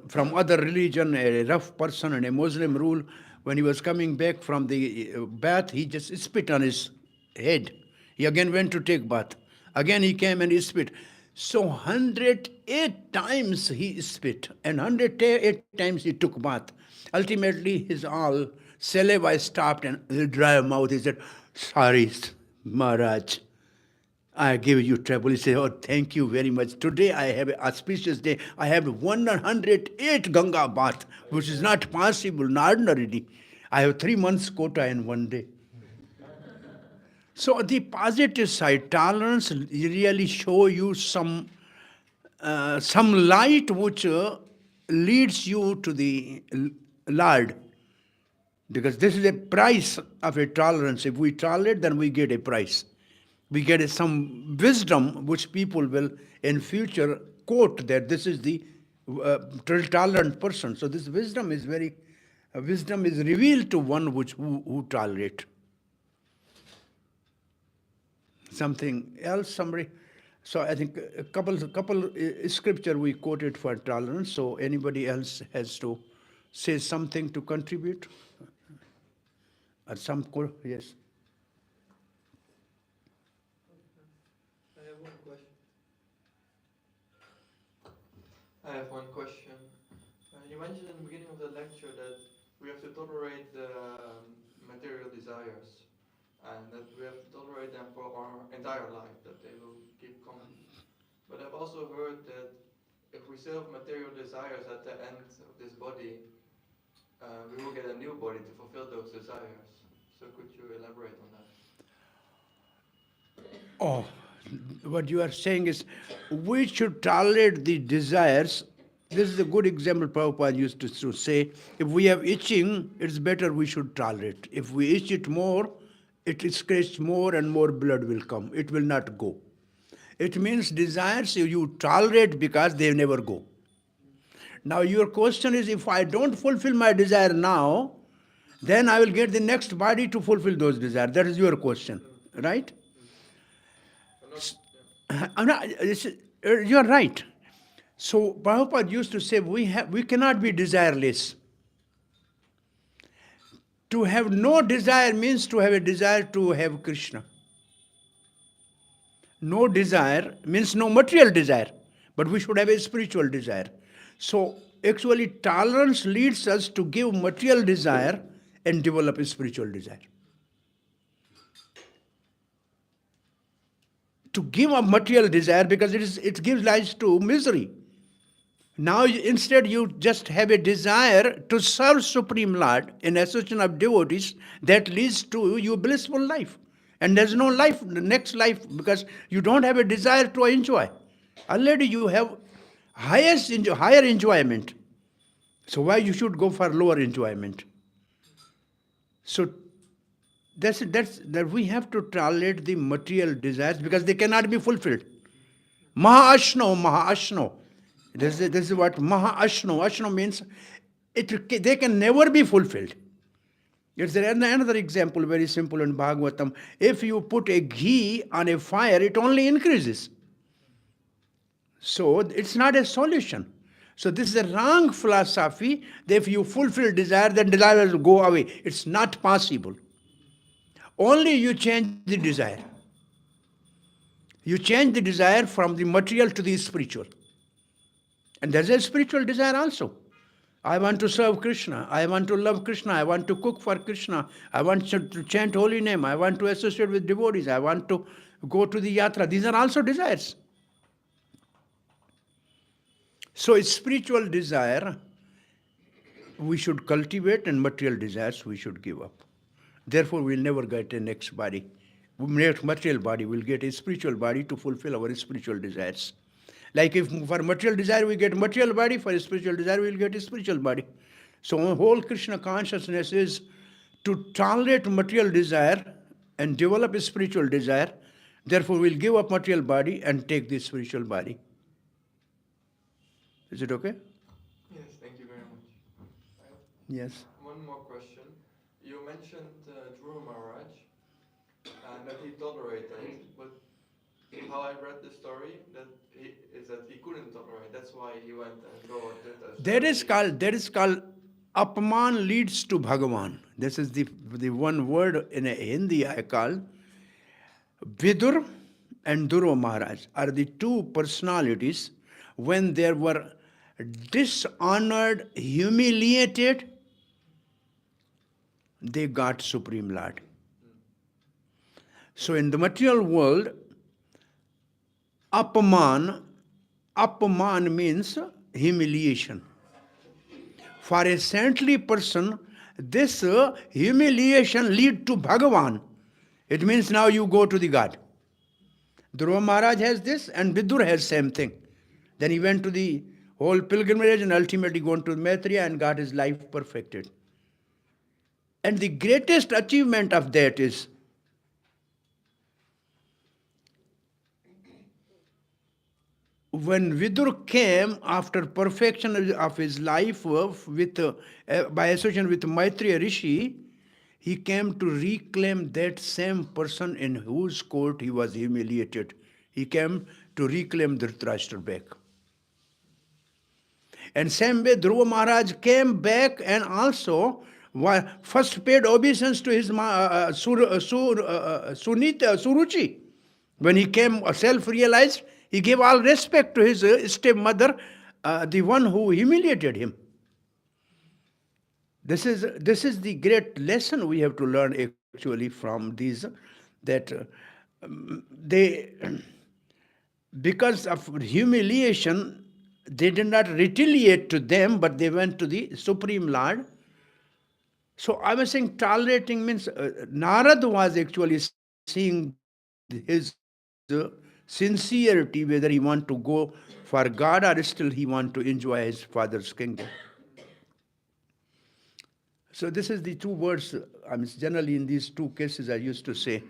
from other religion, a rough person and a Muslim rule, when he was coming back from the bath, he just spit on his head. He again went to take bath. Again he came and he spit. So 108 times he spit, and 108 times he took bath. Ultimately, his all saliva stopped and with dry mouth, he said, sorry, Maharaj, I give you trouble. He said, oh, thank you very much. Today I have an auspicious day. I have 108 Ganga bath, which is not possible, not ordinarily. I have 3 months quota in one day. So the positive side, tolerance really show you some light which leads you to the Lord. Because this is a price of a tolerance. If we tolerate, then we get a price. We get some wisdom which people will in future quote that this is the tolerant person. So this wisdom is revealed to one who tolerate. Something else, somebody. So I think a couple scripture we quoted for tolerance. So anybody else has to say something to contribute? Or yes. I have one question. You mentioned in the beginning of the lecture that we have to tolerate the material desires, and that we have to tolerate them for our entire life, that they will keep coming. But I've also heard that if we still have material desires at the end of this body, we will get a new body to fulfill those desires. So could you elaborate on that? Oh, what you are saying is we should tolerate the desires. This is a good example Prabhupada used to say. If we have itching, it's better we should tolerate. If we itch it more, it scratches more and more blood will come. It will not go. It means desires you tolerate because they never go. Now your question is, if I don't fulfill my desire now, then I will get the next body to fulfill those desires. That is your question, right? You are right. So Prabhupada used to say we cannot be desireless. To have no desire means to have a desire to have Krishna. No desire means no material desire, but we should have a spiritual desire. So actually tolerance leads us to give material desire and develop a spiritual desire. to give up material desire because it gives rise to misery. Now, instead, you just have a desire to serve Supreme Lord in association of devotees that leads to your blissful life. And there's no life, next life, because you don't have a desire to enjoy. Already you have higher enjoyment. So why you should go for lower enjoyment? So that we have to tolerate the material desires because they cannot be fulfilled. Maha-ashno. This is what Maha-ashno. Ashno means they can never be fulfilled. It's another example, very simple in Bhagavatam. If you put a ghee on a fire, it only increases. So it's not a solution. So this is a wrong philosophy that if you fulfill desire, then desire will go away. It's not possible. Only you change the desire. You change the desire from the material to the spiritual. And there's a spiritual desire also. I want to serve Krishna. I want to love Krishna. I want to cook for Krishna. I want to chant holy name. I want to associate with devotees. I want to go to the yatra. These are also desires. So it's spiritual desire we should cultivate and material desires we should give up. Therefore, we'll never get a next body. We get material body, we'll get a spiritual body to fulfill our spiritual desires. Like if for material desire we get material body, for a spiritual desire we'll get a spiritual body. So whole Krishna consciousness is to tolerate material desire and develop a spiritual desire. Therefore, we'll give up material body and take the spiritual body. Is it okay? Yes, thank you very much. Yes. One more question. You mentioned Dhruva Maharaj and that he tolerated, but how I read the story that he couldn't tolerate. That's why he went and lowered it. That is called Apman leads to Bhagavan. This is the one word in Hindi I call. Vidur and Dhruva Maharaj are the two personalities when they were dishonored, humiliated, they got Supreme Lord. So in the material world, Apaman means humiliation. For a saintly person, this humiliation lead to Bhagavan. It means now you go to the God. Dhruva Maharaj has this and Vidur has same thing. Then he went to the whole pilgrimage and ultimately gone to Maitreya and got his life perfected. And the greatest achievement of that is when Vidur came after perfection of his life by association with Maitreya Rishi, he came to reclaim that same person in whose court he was humiliated. He came to reclaim Dhritarashtra back. And same way Dhruva Maharaj came back and also first paid obeisance to his Suruchi. When he came self-realized, he gave all respect to his stepmother, the one who humiliated him. This is the great lesson we have to learn actually from these, that they, because of humiliation, they did not retaliate to them, but they went to the Supreme Lord. So I was saying tolerating means Narad was actually seeing his sincerity, whether he want to go for God or still he want to enjoy his father's kingdom. So this is the two words, I mean, generally in these two cases I used to say,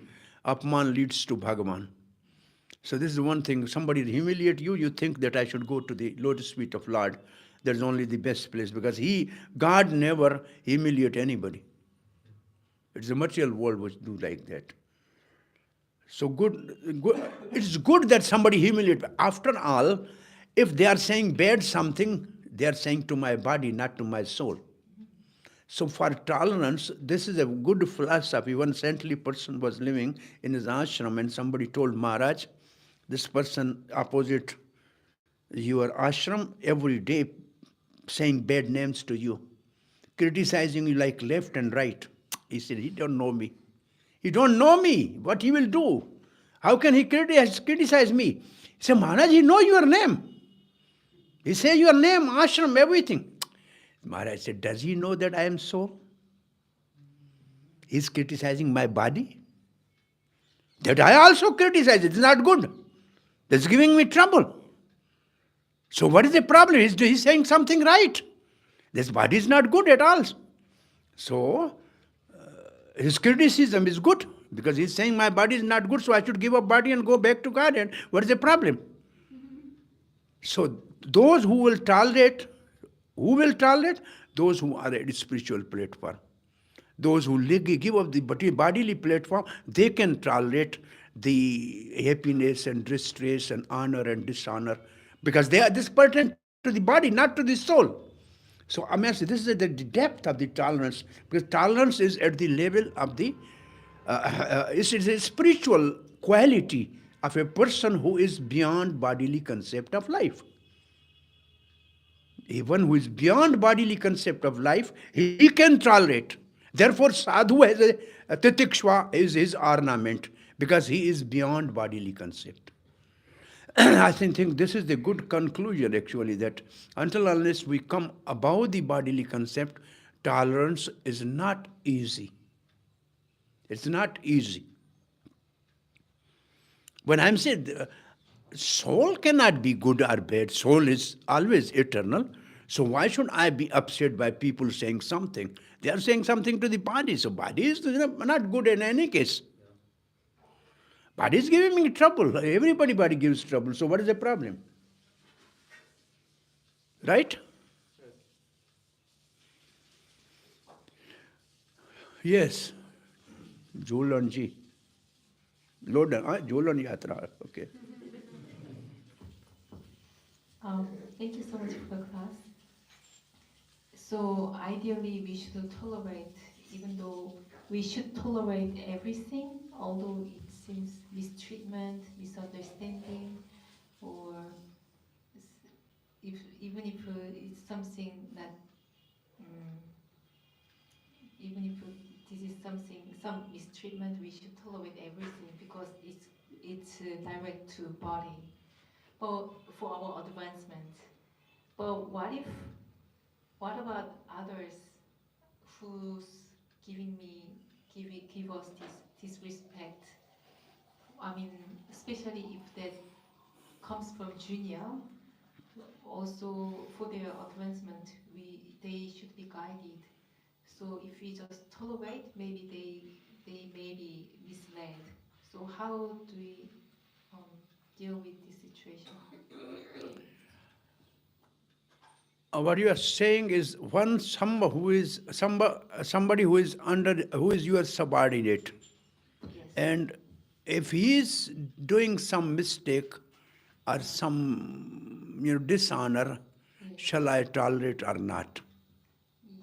Apman leads to Bhagavan. So this is one thing, somebody humiliate you, you think that I should go to the lotus feet of Lord. That's only the best place because God never humiliate anybody. It's the material world which do like that. So good, it's good that somebody humiliate. After all, if they are saying bad something, they are saying to my body, not to my soul. So for tolerance, this is a good philosophy. One saintly person was living in his ashram and somebody told Maharaj, this person opposite your ashram every day saying bad names to you, criticizing you like left and right. He said, he don't know me. He don't know me. What he will do? How can he criticize me? He said, Maharaj, he knows your name. He says your name, ashram, everything. Maharaj said, does he know that I am soul? He's criticizing my body. That I also criticize. It's not good. That's giving me trouble. So what is the problem? He's saying something right. This body is not good at all. So his criticism is good because he's saying my body is not good, so I should give up body and go back to God. And what is the problem? So those who will tolerate? Those who are at a spiritual platform. Those who give up the bodily platform, they can tolerate the happiness and distress and honor and dishonor because they are this pertinent to the body, not to the soul. So I mean, this is the depth of the tolerance, because tolerance is at the level of the, it's a spiritual quality of a person who is beyond bodily concept of life. Even who is beyond bodily concept of life, he can tolerate. Therefore, sadhu has a titikshva is his ornament, because he is beyond bodily concept. I think this is the good conclusion actually, that until unless we come above the bodily concept, tolerance is not easy. It's not easy. When I'm saying soul cannot be good or bad, soul is always eternal. So why should I be upset by people saying something? They are saying something to the body, so body is not good in any case. Body is giving me trouble. Body gives trouble. So what is the problem? Right? Yes. Jhulan ji. Lodan. Jhulan yatra. Okay. Thank you so much for the class. So ideally we should tolerate, even though we should tolerate everything, although it seems mistreatment, misunderstanding, or even if it's something that, even if this is some mistreatment, we should tolerate everything because it's direct to body, but for our advancement. But what about others who's give us this respect? I mean, especially if that comes from junior, also for their advancement, they should be guided. So if we just tolerate, maybe they may be misled. So how do we deal with this situation? What you are saying is somebody who is your subordinate, Yes. and if he is doing some mistake or some dishonor, shall I tolerate or not?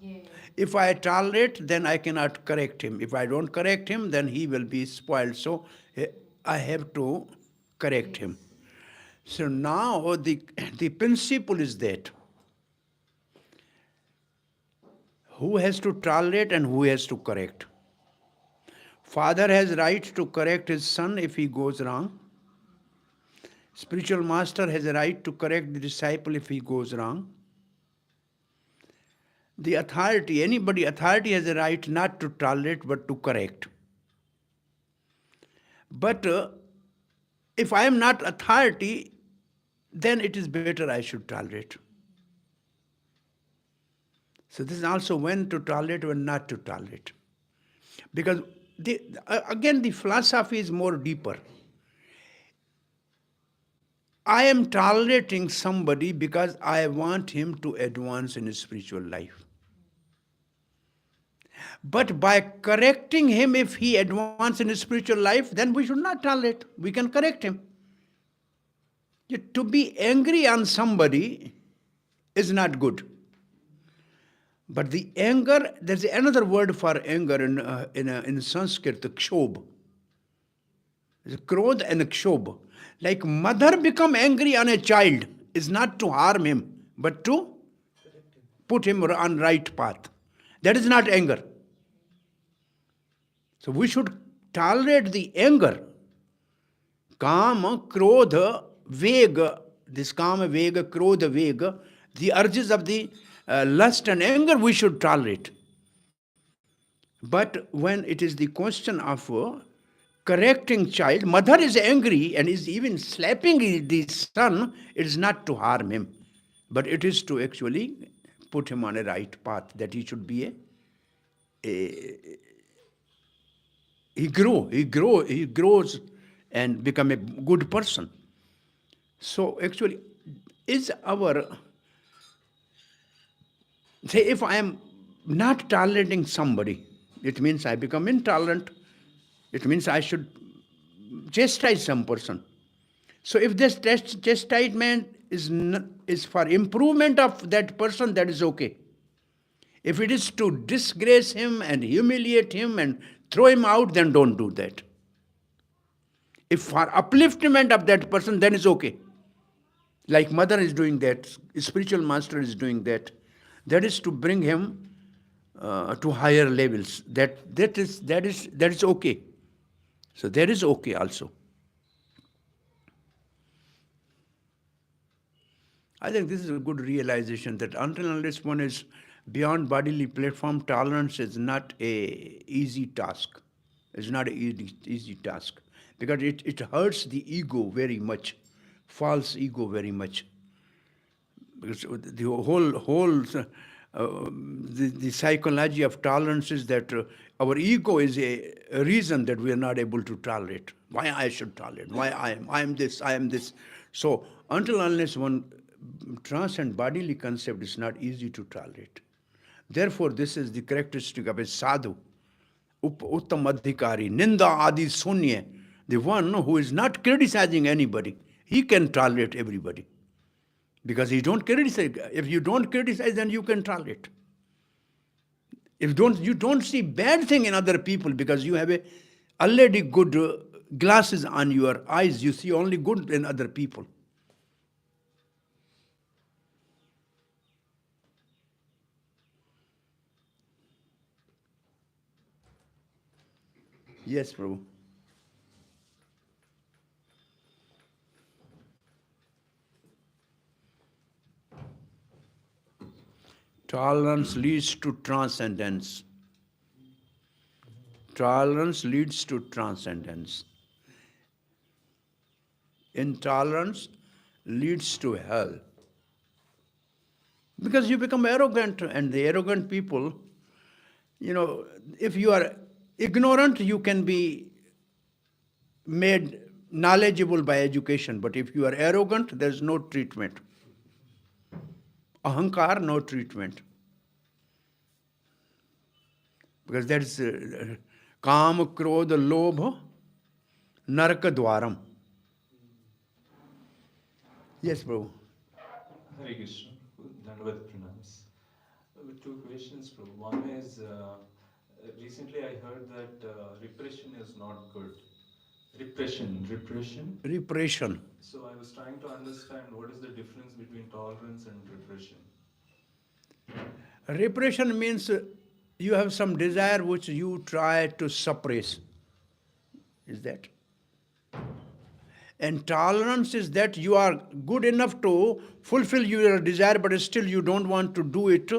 Yeah. If I tolerate, then I cannot correct him. If I don't correct him, then he will be spoiled. So I have to correct him. So now the principle is that who has to tolerate and who has to correct. Father has right to correct his son if he goes wrong. Spiritual master has a right to correct the disciple if he goes wrong. The authority has a right not to tolerate but to correct. But if I am not authority, then it is better I should tolerate. So this is also when to tolerate, when not to tolerate. Because again, the philosophy is more deeper. I am tolerating somebody because I want him to advance in his spiritual life. But by correcting him, if he advances in his spiritual life, then we should not tolerate. We can correct him. To be angry on somebody is not good. But the anger, there's another word for anger in Sanskrit, kshobh. There's krodh and kshobh. Like mother become angry on a child is not to harm him, but to put him on right path. That is not anger. So we should tolerate the anger, Kama, Krodha, Vega, this Kama, Vega, Krodha, Vega, the urges of the lust and anger we should tolerate. But when it is the question of correcting child, mother is angry and is even slapping the son, it is not to harm him, but it is to actually put him on a right path, that he should be he grows and become a good person. So actually, is our, say if I am not tolerating somebody, it means I become intolerant. It means I should chastise some person. So if this chastisement is for improvement of that person, that is okay. If it is to disgrace him and humiliate him and throw him out, then don't do that. If for upliftment of that person, then it's okay. Like mother is doing that, spiritual master is doing that. That is to bring him to higher levels. That is okay. So that is okay also. I think this is a good realization that until unless one is beyond bodily platform, tolerance is not a easy task. It's not an easy task because it hurts the ego very much, false ego very much. Because the whole the psychology of tolerance is that our ego is a reason that we are not able to tolerate. Why I should tolerate? Why I am this, I am this. So until unless one transcend bodily concept, is not easy to tolerate. Therefore, this is the characteristic of a sadhu, uttam adhikari, ninda adi sunya, the one who is not criticizing anybody. He can tolerate everybody. Because you don't criticize. If you don't criticize, then you can tolerate. If you don't see bad thing in other people because you have a already good glasses on your eyes, you see only good in other people. Yes, Prabhu. Tolerance leads to transcendence. Tolerance leads to transcendence. Intolerance leads to hell. Because you become arrogant, and the arrogant people, if you are ignorant, you can be made knowledgeable by education. But if you are arrogant, there is no treatment. Ahankar, no treatment. Because that is Kam, Krodha, Lobha, Naraka Dwaram. Yes, Prabhu. Hare Krishna. Dandavat pranams. With two questions, Prabhu. One is, recently I heard that repression is not good. Repression. Repression. So I was trying to understand what is the difference between tolerance and repression. Repression means you have some desire which you try to suppress. Is that? And tolerance is that you are good enough to fulfill your desire, but still you don't want to do it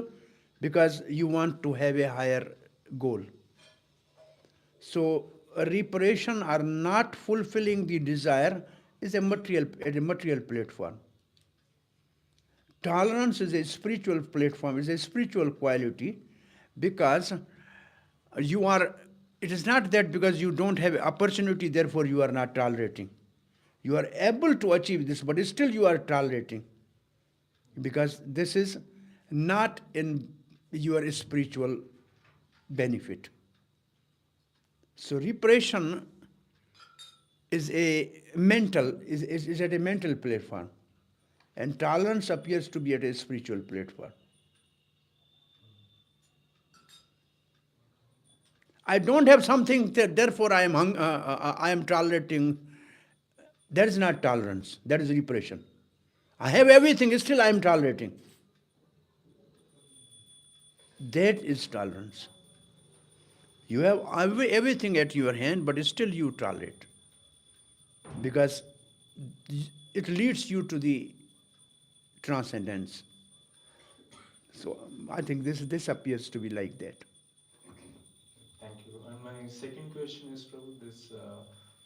because you want to have a higher goal. So repression or not fulfilling the desire is a material platform. Tolerance is a spiritual platform, is a spiritual quality, because it is not that because you don't have opportunity, therefore you are not tolerating. You are able to achieve this, but still you are tolerating. Because this is not in your spiritual benefit. So repression is at a mental platform. And tolerance appears to be at a spiritual platform. I don't have something, therefore I am tolerating. That is not tolerance. That is repression. I have everything, still I am tolerating. That is tolerance. You have everything at your hand, but still you tolerate. because it leads you to the transcendence. So I think this appears to be like that. Thank you. And my second question is, Prabhu, this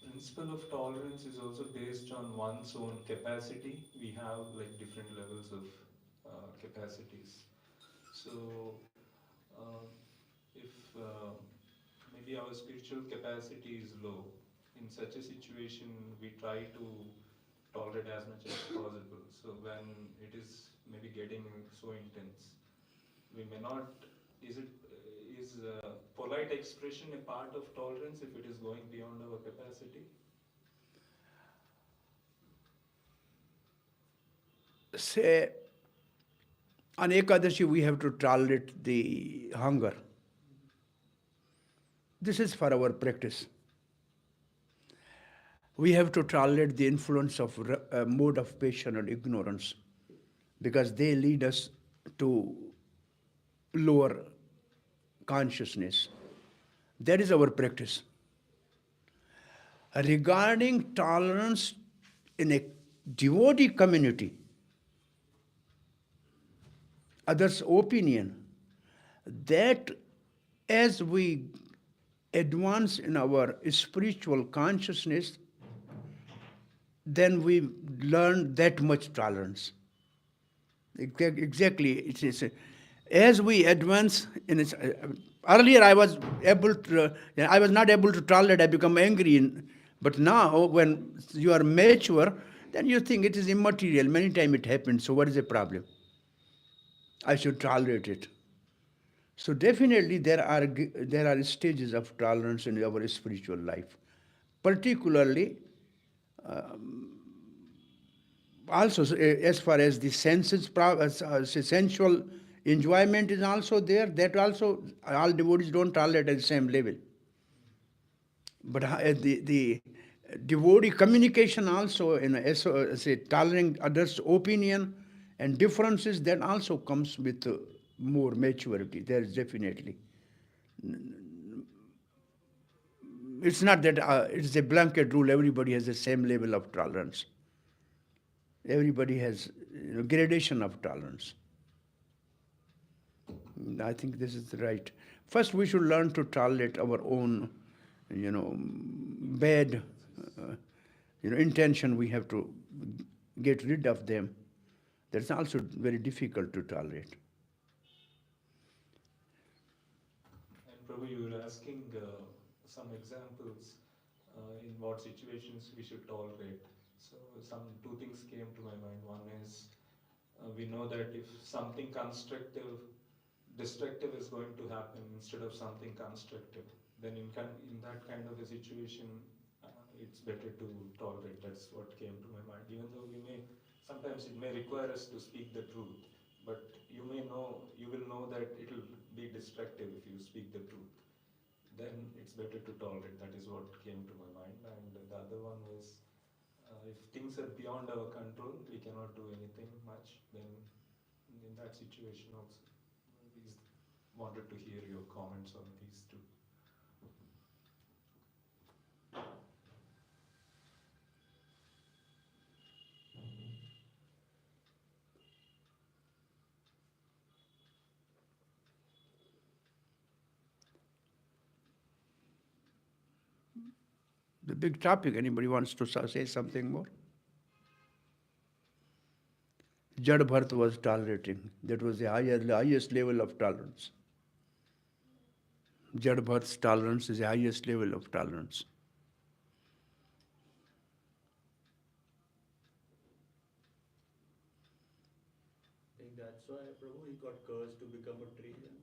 principle of tolerance is also based on one's own capacity. We have like different levels of capacities. So, uh, if maybe our spiritual capacity is low, in such a situation, we try to tolerate as much as possible. So, when it is maybe getting so intense, we may not. Is it is polite expression a part of tolerance if it is going beyond our capacity? Say, on Ekadashi, we have to tolerate the hunger. This is for our practice. We have to tolerate the influence of mode of passion and ignorance because they lead us to lower consciousness. That is our practice. Regarding tolerance in a devotee community, others' opinion, that as we advance in our spiritual consciousness, then we learn that much tolerance. Exactly, it is. As we advance in it, earlier I was able to, I was not able to tolerate. I become angry, but now when you are mature, then you think it is immaterial. Many times it happens. So what is the problem? I should tolerate it. So definitely there are stages of tolerance in our spiritual life, particularly also as far as the sensual enjoyment is also there. That also all devotees don't tolerate at the same level. But the devotee communication also, say, tolerating others' opinion and differences, that also comes with more maturity. There is definitely. It's not that it's a blanket rule, everybody has the same level of tolerance. Everybody has gradation of tolerance. I think this is right. First, we should learn to tolerate our own, bad, intention. We have to get rid of them. That's also very difficult to tolerate. And Prabhu, you were asking some examples in what situations we should tolerate. So some two things came to my mind. One is we know that if something destructive is going to happen instead of something constructive, then in that kind of a situation, it's better to tolerate. That's what came to my mind. Even though sometimes it may require us to speak the truth, but you will know that it will be destructive if you speak the truth. Then it's better to tolerate. That is what came to my mind. And the other one was, if things are beyond our control, we cannot do anything much, then in that situation also, we wanted to hear your comments on these two. The big topic. Anybody wants to say something more? Jad Bharat was tolerating. That was the highest level of tolerance. Jad Bharat's tolerance is the highest level of tolerance. I think that's why Prabhu he got cursed to become a tree. And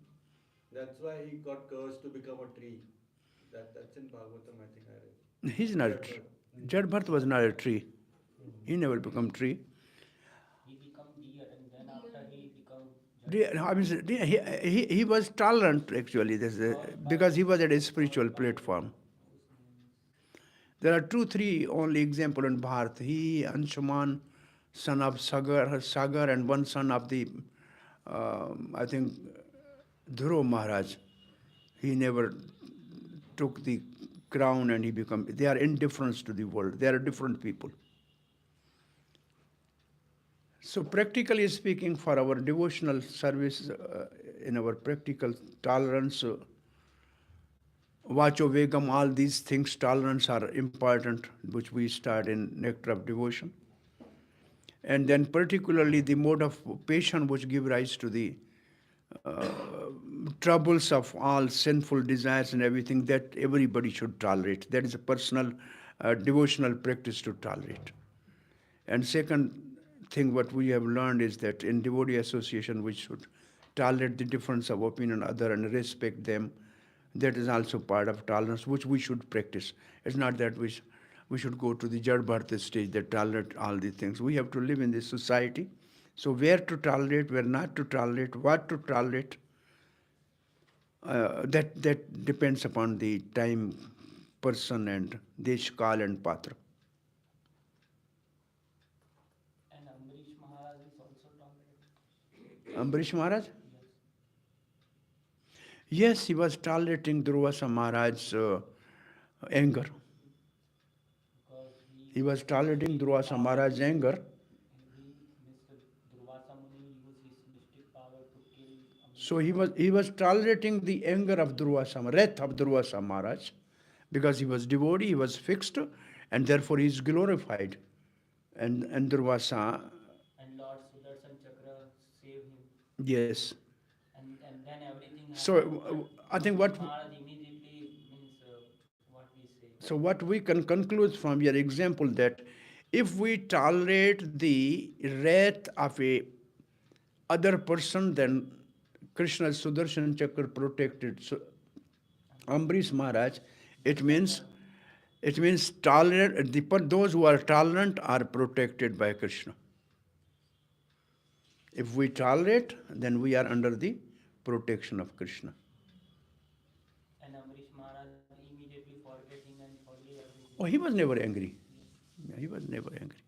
that's why he got cursed to become a tree. That's in Bhagavatam, I think I read. He's not a tree. Jad Bharat was not a tree. He never become tree. He become deer, and then after he become I mean, he was tolerant actually, because he was at a spiritual platform. There are 2-3 only example in Bharat. He, Anshuman, son of Sagar, and one son of the, I think, Dhruv Maharaj. He never took the crown and he become. They are indifferent to the world. They are different people. So practically speaking, for our devotional service, in our practical tolerance, Vacho Vegam, all these things, tolerance are important, which we start in Nectar of Devotion. And then particularly the mode of patience which give rise to the troubles of all sinful desires and everything that everybody should tolerate. That is a personal devotional practice to tolerate. And second thing what we have learned is that in devotee association we should tolerate the difference of opinion of other and respect them. That is also part of tolerance which we should practice. It's not that we should go to the Jad Bharata stage that tolerate all these things. We have to live in this society. So where to tolerate, where not to tolerate, what to tolerate, that depends upon the time, person and desh, kal and patra. And Ambarish Maharaj is also tolerated. Ambarish Maharaj? Yes. Yes, he was tolerating Durvasa Maharaj's anger. Because He was tolerating Durvasa Maharaj's anger. Mr. Durvasa Muni used his mystic power to kill Ambarish. So he was tolerating the anger of Durvasa, wrath of Durvasa Maharaj, because he was devotee, he was fixed, and therefore he is glorified. And Durvasa, And Lord Sudarshan Chakra saved him. yes. And then everything happened. So I think what Maharaj immediately means what we say. So what we can conclude from your example that if we tolerate the wrath of a other person, then Krishna's Sudarshan Chakra protected Ambarish Maharaj. It means tolerant. Those who are tolerant are protected by Krishna. If we tolerate, then we are under the protection of Krishna. And Ambarish Maharaj immediately forgetting and forgave everything. Oh, he was never angry. Yeah, he was never angry.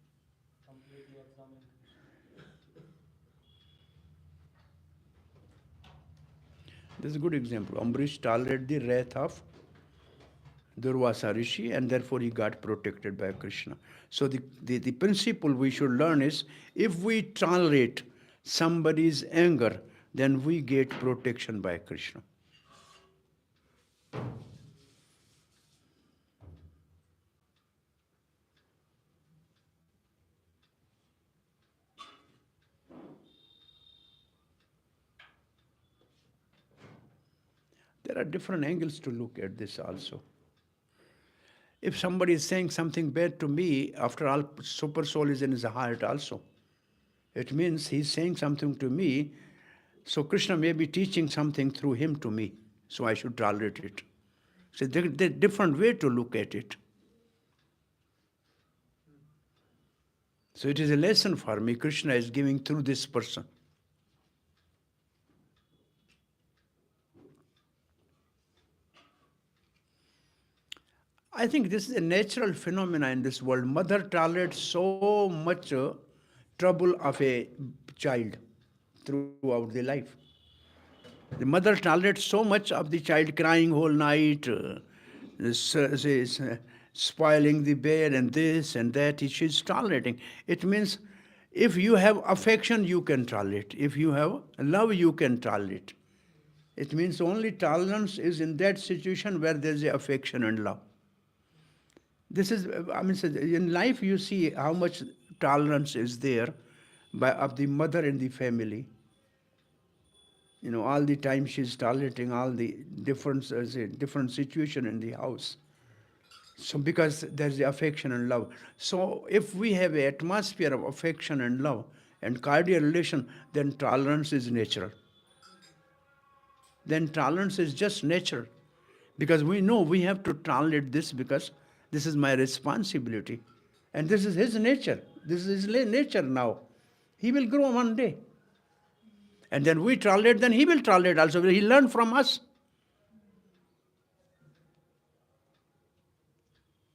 Completely absorbed in Krishna. This is a good example. Ambarish tolerated the wrath of Durvasa Rishi and therefore he got protected by Krishna. So the principle we should learn is if we tolerate somebody's anger, then we get protection by Krishna. There are different angles to look at this also. If somebody is saying something bad to me, after all, super soul is in his heart also. It means he's saying something to me, so Krishna may be teaching something through him to me, so I should tolerate it. So there's a different way to look at it. So it is a lesson for me Krishna is giving through this person. I think this is a natural phenomenon in this world. Mother tolerates so much trouble of a child throughout the life. The mother tolerates so much of the child crying whole night, spoiling the bed and this and that. She's tolerating. It means if you have affection, you can tolerate. If you have love, you can tolerate. It means only tolerance is in that situation where there's affection and love. This is, in life you see how much tolerance is there of the mother in the family. You know, all the time she's tolerating all the different situation in the house. So because there's the affection and love. So if we have an atmosphere of affection and love and cardiac relation, then tolerance is natural. Then tolerance is just natural. Because we know we have to tolerate this because this is my responsibility. And this is his nature. This is his nature now. He will grow one day. And then we tolerate, then he will tolerate also. He learned from us.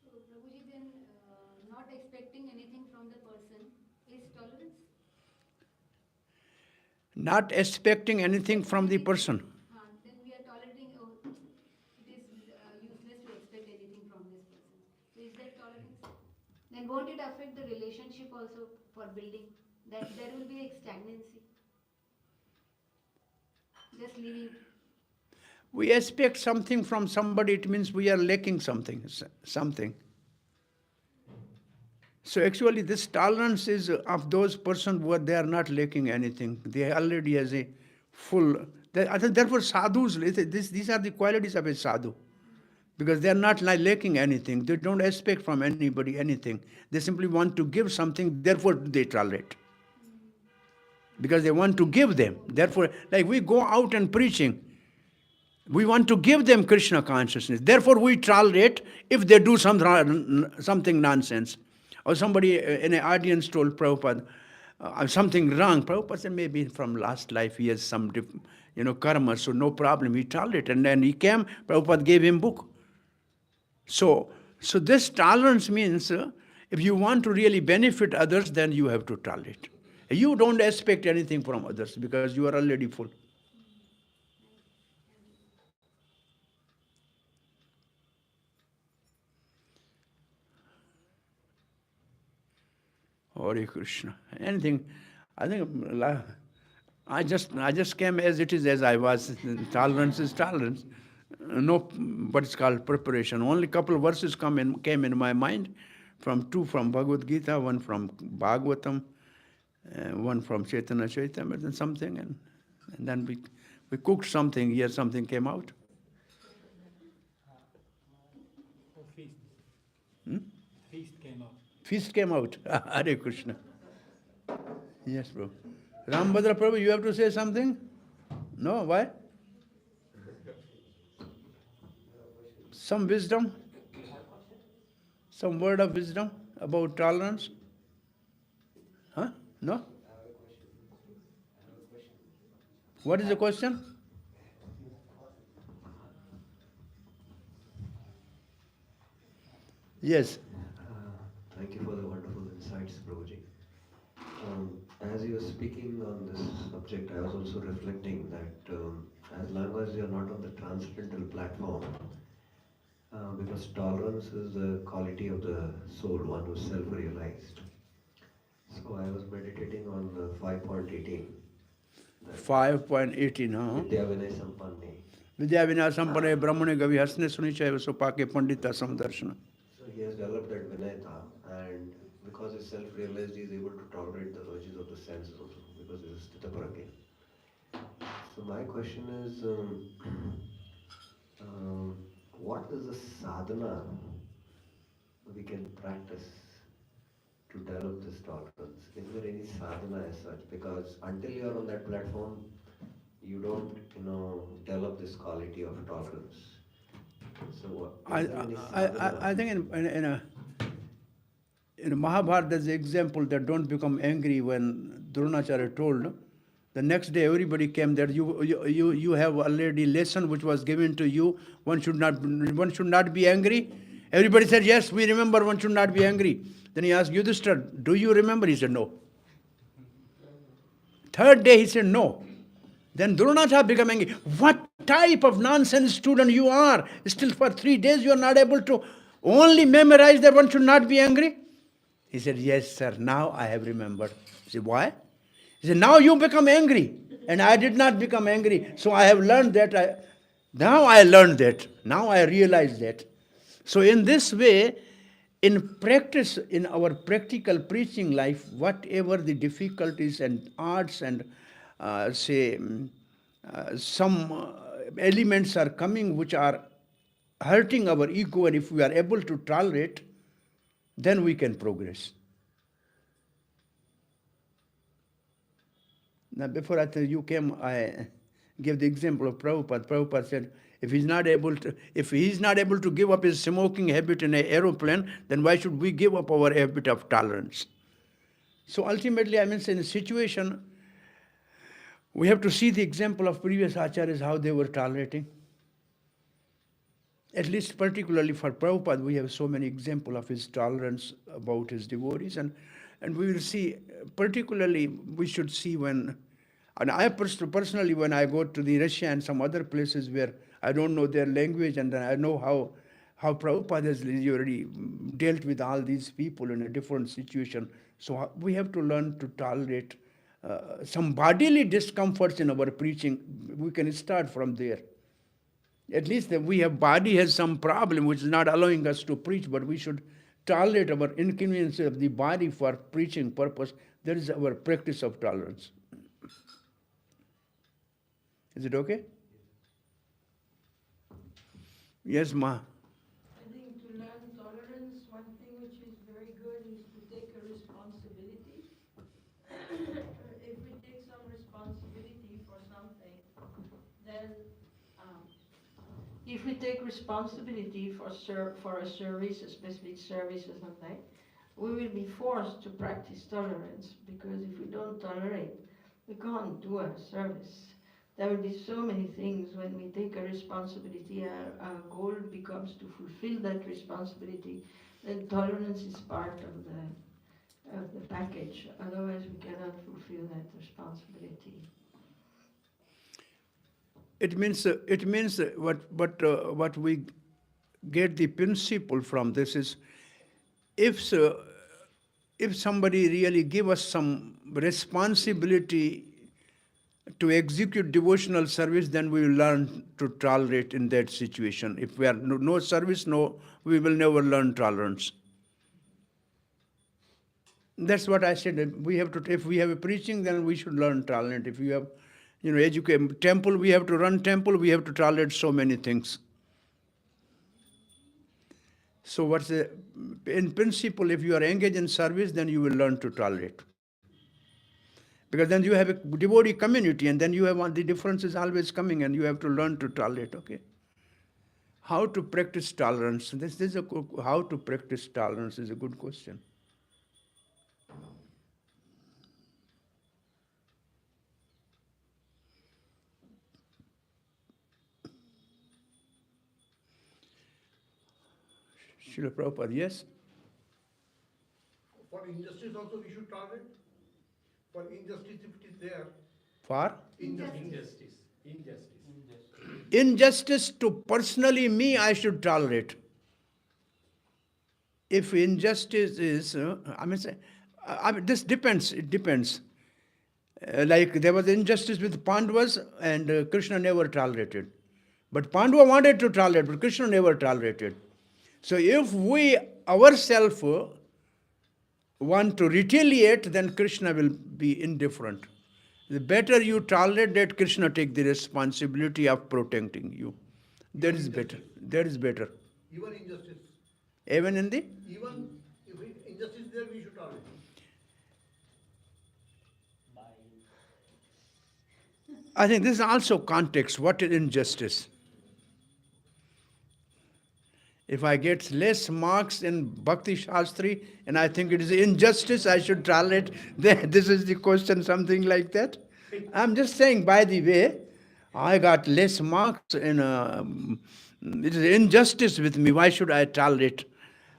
So, Prabhuji, then not expecting anything from the person is tolerance? Not expecting anything from the person. Then we are tolerating, it is useless to expect anything tolerance, then won't it affect the relationship also for building? That there will be a stagnancy. Just leaving. We expect something from somebody, it means we are lacking something. So actually this tolerance is of those persons who they are not lacking anything. They already has a full, I think therefore sadhus, these are the qualities of a sadhu. Because they are not lacking anything. They don't expect from anybody anything. They simply want to give something, therefore they tolerate. Because they want to give them. Therefore, like we go out and preaching, we want to give them Krishna consciousness. Therefore we tolerate if they do something nonsense. Or somebody in an audience told Prabhupada something wrong. Prabhupada said maybe from last life he has some karma, so no problem, he tolerated. And then he came, Prabhupada gave him book. So this tolerance means if you want to really benefit others, then you have to tolerate. You don't expect anything from others because you are already full. Hare Krishna. Anything. I think I just came as it is, as I was. Tolerance is tolerance. No, what is called preparation. Only couple of verses came in my mind, two from Bhagavad Gita, one from Bhagavatam, one from Chaitanya Charitamrita, and something, and then we cooked something here. Something came out. Feast. Feast came out. Feast came out. Hare Krishna. Yes, bro. Rambhadra Prabhu, you have to say something? No, why? Some wisdom? Some word of wisdom about tolerance? Huh? No? What is the question? Yes. Thank you for the wonderful insights, Prabhuji. As you were speaking on this subject, I was also reflecting that as long as you are not on the transcendental platform, because tolerance is the quality of the soul, one who is self-realized. So I was meditating on 5.18. 5.18, huh? Vidya Vinay Sampanne. Vidya Vinaya Sampanne Brahmane Gavi Hasne Suni Chaiva Sopake Pandita Samdarshana. So he has developed that Vinayata, and because he's self-realized, he is able to tolerate the urges of the senses also, because he is Sthitaparagya. So my question is, what is the sadhana we can practice to develop this tolerance? Is there any sadhana as such? Because until you are on that platform, you don't, develop this quality of tolerance. So I think in Mahabharata there's an example that don't become angry when Dronacharya told. The next day everybody came that you have already lesson which was given to you. One should not be angry. Everybody said, yes, we remember one should not be angry. Then he asked Yudhishthira, do you remember? He said, no. Third day he said, no. Then Dronacharya became angry. What type of nonsense student you are? Still for 3 days you are not able to only memorize that one should not be angry? He said, yes, sir, now I have remembered. He said, why? He said, now you become angry. And I did not become angry. So I have learned that. Now I learned that. Now I realize that. So in this way, in practice, in our practical preaching life, whatever the difficulties and arts and some elements are coming which are hurting our ego, and if we are able to tolerate, then we can progress. Now, before you came, I gave the example of Prabhupada. Prabhupada said, if he's not able to give up his smoking habit in an aeroplane, then why should we give up our habit of tolerance? So ultimately, in a situation, we have to see the example of previous acharyas, how they were tolerating. At least particularly for Prabhupada, we have so many examples of his tolerance about his devotees. And we will see, particularly, we should see when, and I personally, when I go to the Russia and some other places where I don't know their language and I know how Prabhupada has already dealt with all these people in a different situation. So we have to learn to tolerate some bodily discomforts in our preaching. We can start from there. At least body has some problem which is not allowing us to preach, but we should tolerate our inconvenience of the body for preaching purpose. That is our practice of tolerance. Is it okay? Yes, Ma. I think to learn tolerance, one thing which is very good is to take a responsibility. If we take some responsibility for something, then if we take responsibility for a service, a specific service or something, we will be forced to practice tolerance, because if we don't tolerate, we can't do a service. There will be so many things when we take a responsibility, our goal becomes to fulfill that responsibility, then tolerance is part of the package. Otherwise we cannot fulfill that responsibility. It means what we get the principle from this is, if somebody really give us some responsibility to execute devotional service, then we will learn to tolerate in that situation. If we are no service, we will never learn tolerance. That's what I said. We have to, if we have a preaching, then we should learn tolerance. If you have, educate temple, we have to run temple, we have to tolerate so many things. So in principle, if you are engaged in service, then you will learn to tolerate. Because then you have a devotee community, and then you have the difference is always coming, and you have to learn to tolerate, okay? How to practice tolerance? How to practice tolerance is a good question. Srila Prabhupada, yes? For injustice also we should tolerate? For injustice, if it is there. For? Injustice. Injustice to personally me, I should tolerate. If injustice is, this depends, it depends. Like there was injustice with Pandavas, and Krishna never tolerated. But Pandava wanted to tolerate, but Krishna never tolerated. So if we ourselves want to retaliate, then Krishna will be indifferent. The better you tolerate that, Krishna take the responsibility of protecting you. That is better. That is better. Even injustice. Even in the? Even if injustice is there, we should tolerate. I think this is also context. What is injustice? If I get less marks in Bhakti Shastri and I think it is injustice, I should tolerate. This is the question, something like that. I'm just saying, by the way, I got less marks in it is injustice with me. Why should I tolerate?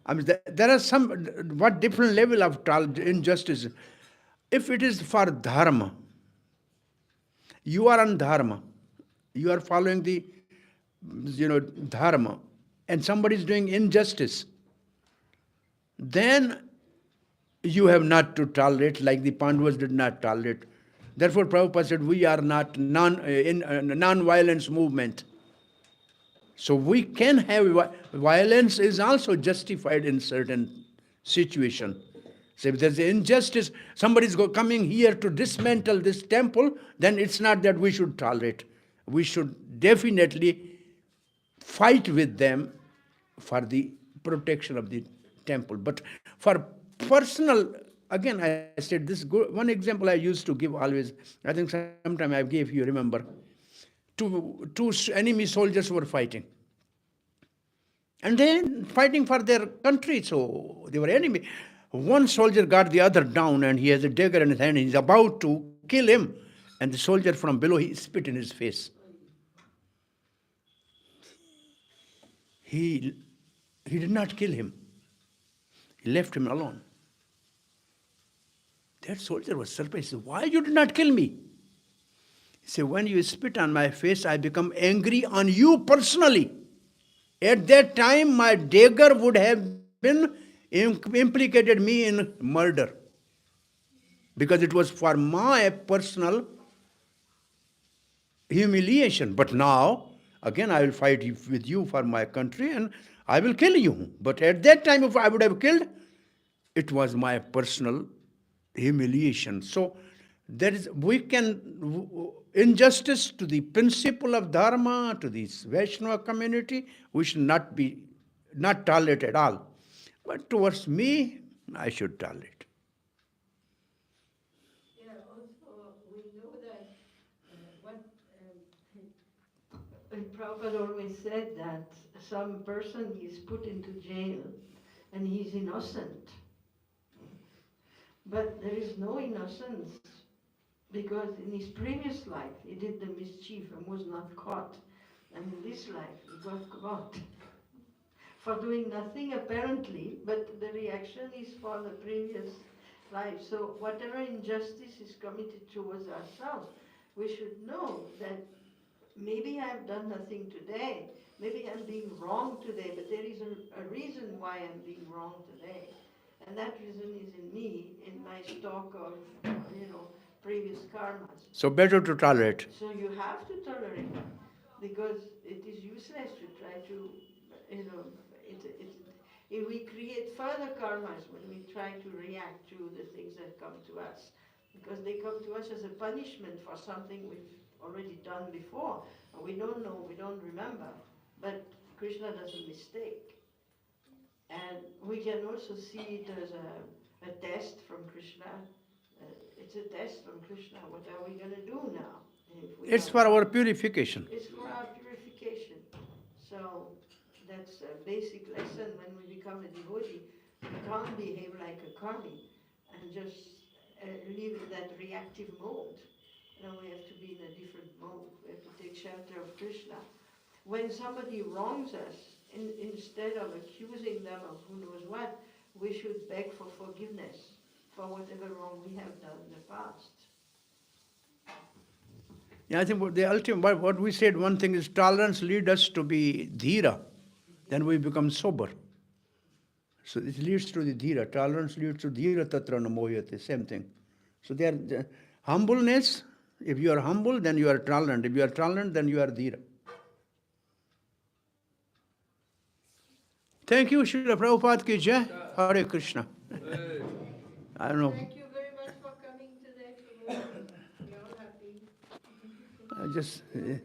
I mean, there are what different level of injustice. If it is for dharma, you are on dharma, you are following the dharma, and somebody is doing injustice, then you have not to tolerate, like the Pandavas did not tolerate. Therefore, Prabhupada said, we are not non-violence movement. So we can have, violence is also justified in certain situation. So if there's injustice, somebody is coming here to dismantle this temple, then it's not that we should tolerate. We should definitely fight with them for the protection of the temple. But for personal, again, I said this one example I used to give always. I think sometime I gave you, remember. Two enemy soldiers were fighting. And then fighting for their country, so they were enemy. One soldier got the other down, and he has a dagger in his hand, and he's about to kill him. And the soldier from below, he spit in his face. He did not kill him. He left him alone. That soldier was surprised. He said, why you did not kill me? He said, when you spit on my face, I become angry on you personally. At that time, my dagger would have been implicated me in murder because it was for my personal humiliation. But now, again, I will fight with you for my country and I will kill you. But at that time, if I would have killed, it was my personal humiliation. So there is, we can, injustice to the principle of dharma, to the Vaishnava community, we should not tolerate at all. But towards me, I should tolerate. Yeah, also we know that Prabhupada always said that some person is put into jail and he's innocent. But there is no innocence because in his previous life he did the mischief and was not caught. And in this life he got caught for doing nothing apparently, but the reaction is for the previous life. So whatever injustice is committed towards ourselves, we should know that maybe I've done nothing today, maybe I'm being wrong today, but there is a reason why I'm being wrong today. And that reason is in me, in my stock of, previous karmas. So better to tolerate. So you have to tolerate because it is useless to try to, you know, if we create further karmas when we try to react to the things that come to us, because they come to us as a punishment for something we've already done before, and we don't know, we don't remember, but Krishna doesn't mistake. And we can also see it as a test from Krishna. It's a test from Krishna. What are we going to do now? It's for our purification. It's for our purification. So that's a basic lesson when we become a devotee. We can't behave like a karmi and just live in that reactive mode. We have to be in a different mode. We have to take shelter of Krishna. When somebody wrongs us, instead of accusing them of who knows what, we should beg for forgiveness for whatever wrong we have done in the past. Yeah, I think the ultimate, what we said, one thing is tolerance leads us to be dhira. Then we become sober. So it leads to the dhira. Tolerance leads to dhira tatra namoyate, same thing. So humbleness, if you are humble, then you are tolerant. If you are tolerant, then you are dhira. Thank you, Srila Prabhupada ki jai. Hare Krishna. I don't know. Thank you very much for coming today, Prabhu. We are all happy. I just. You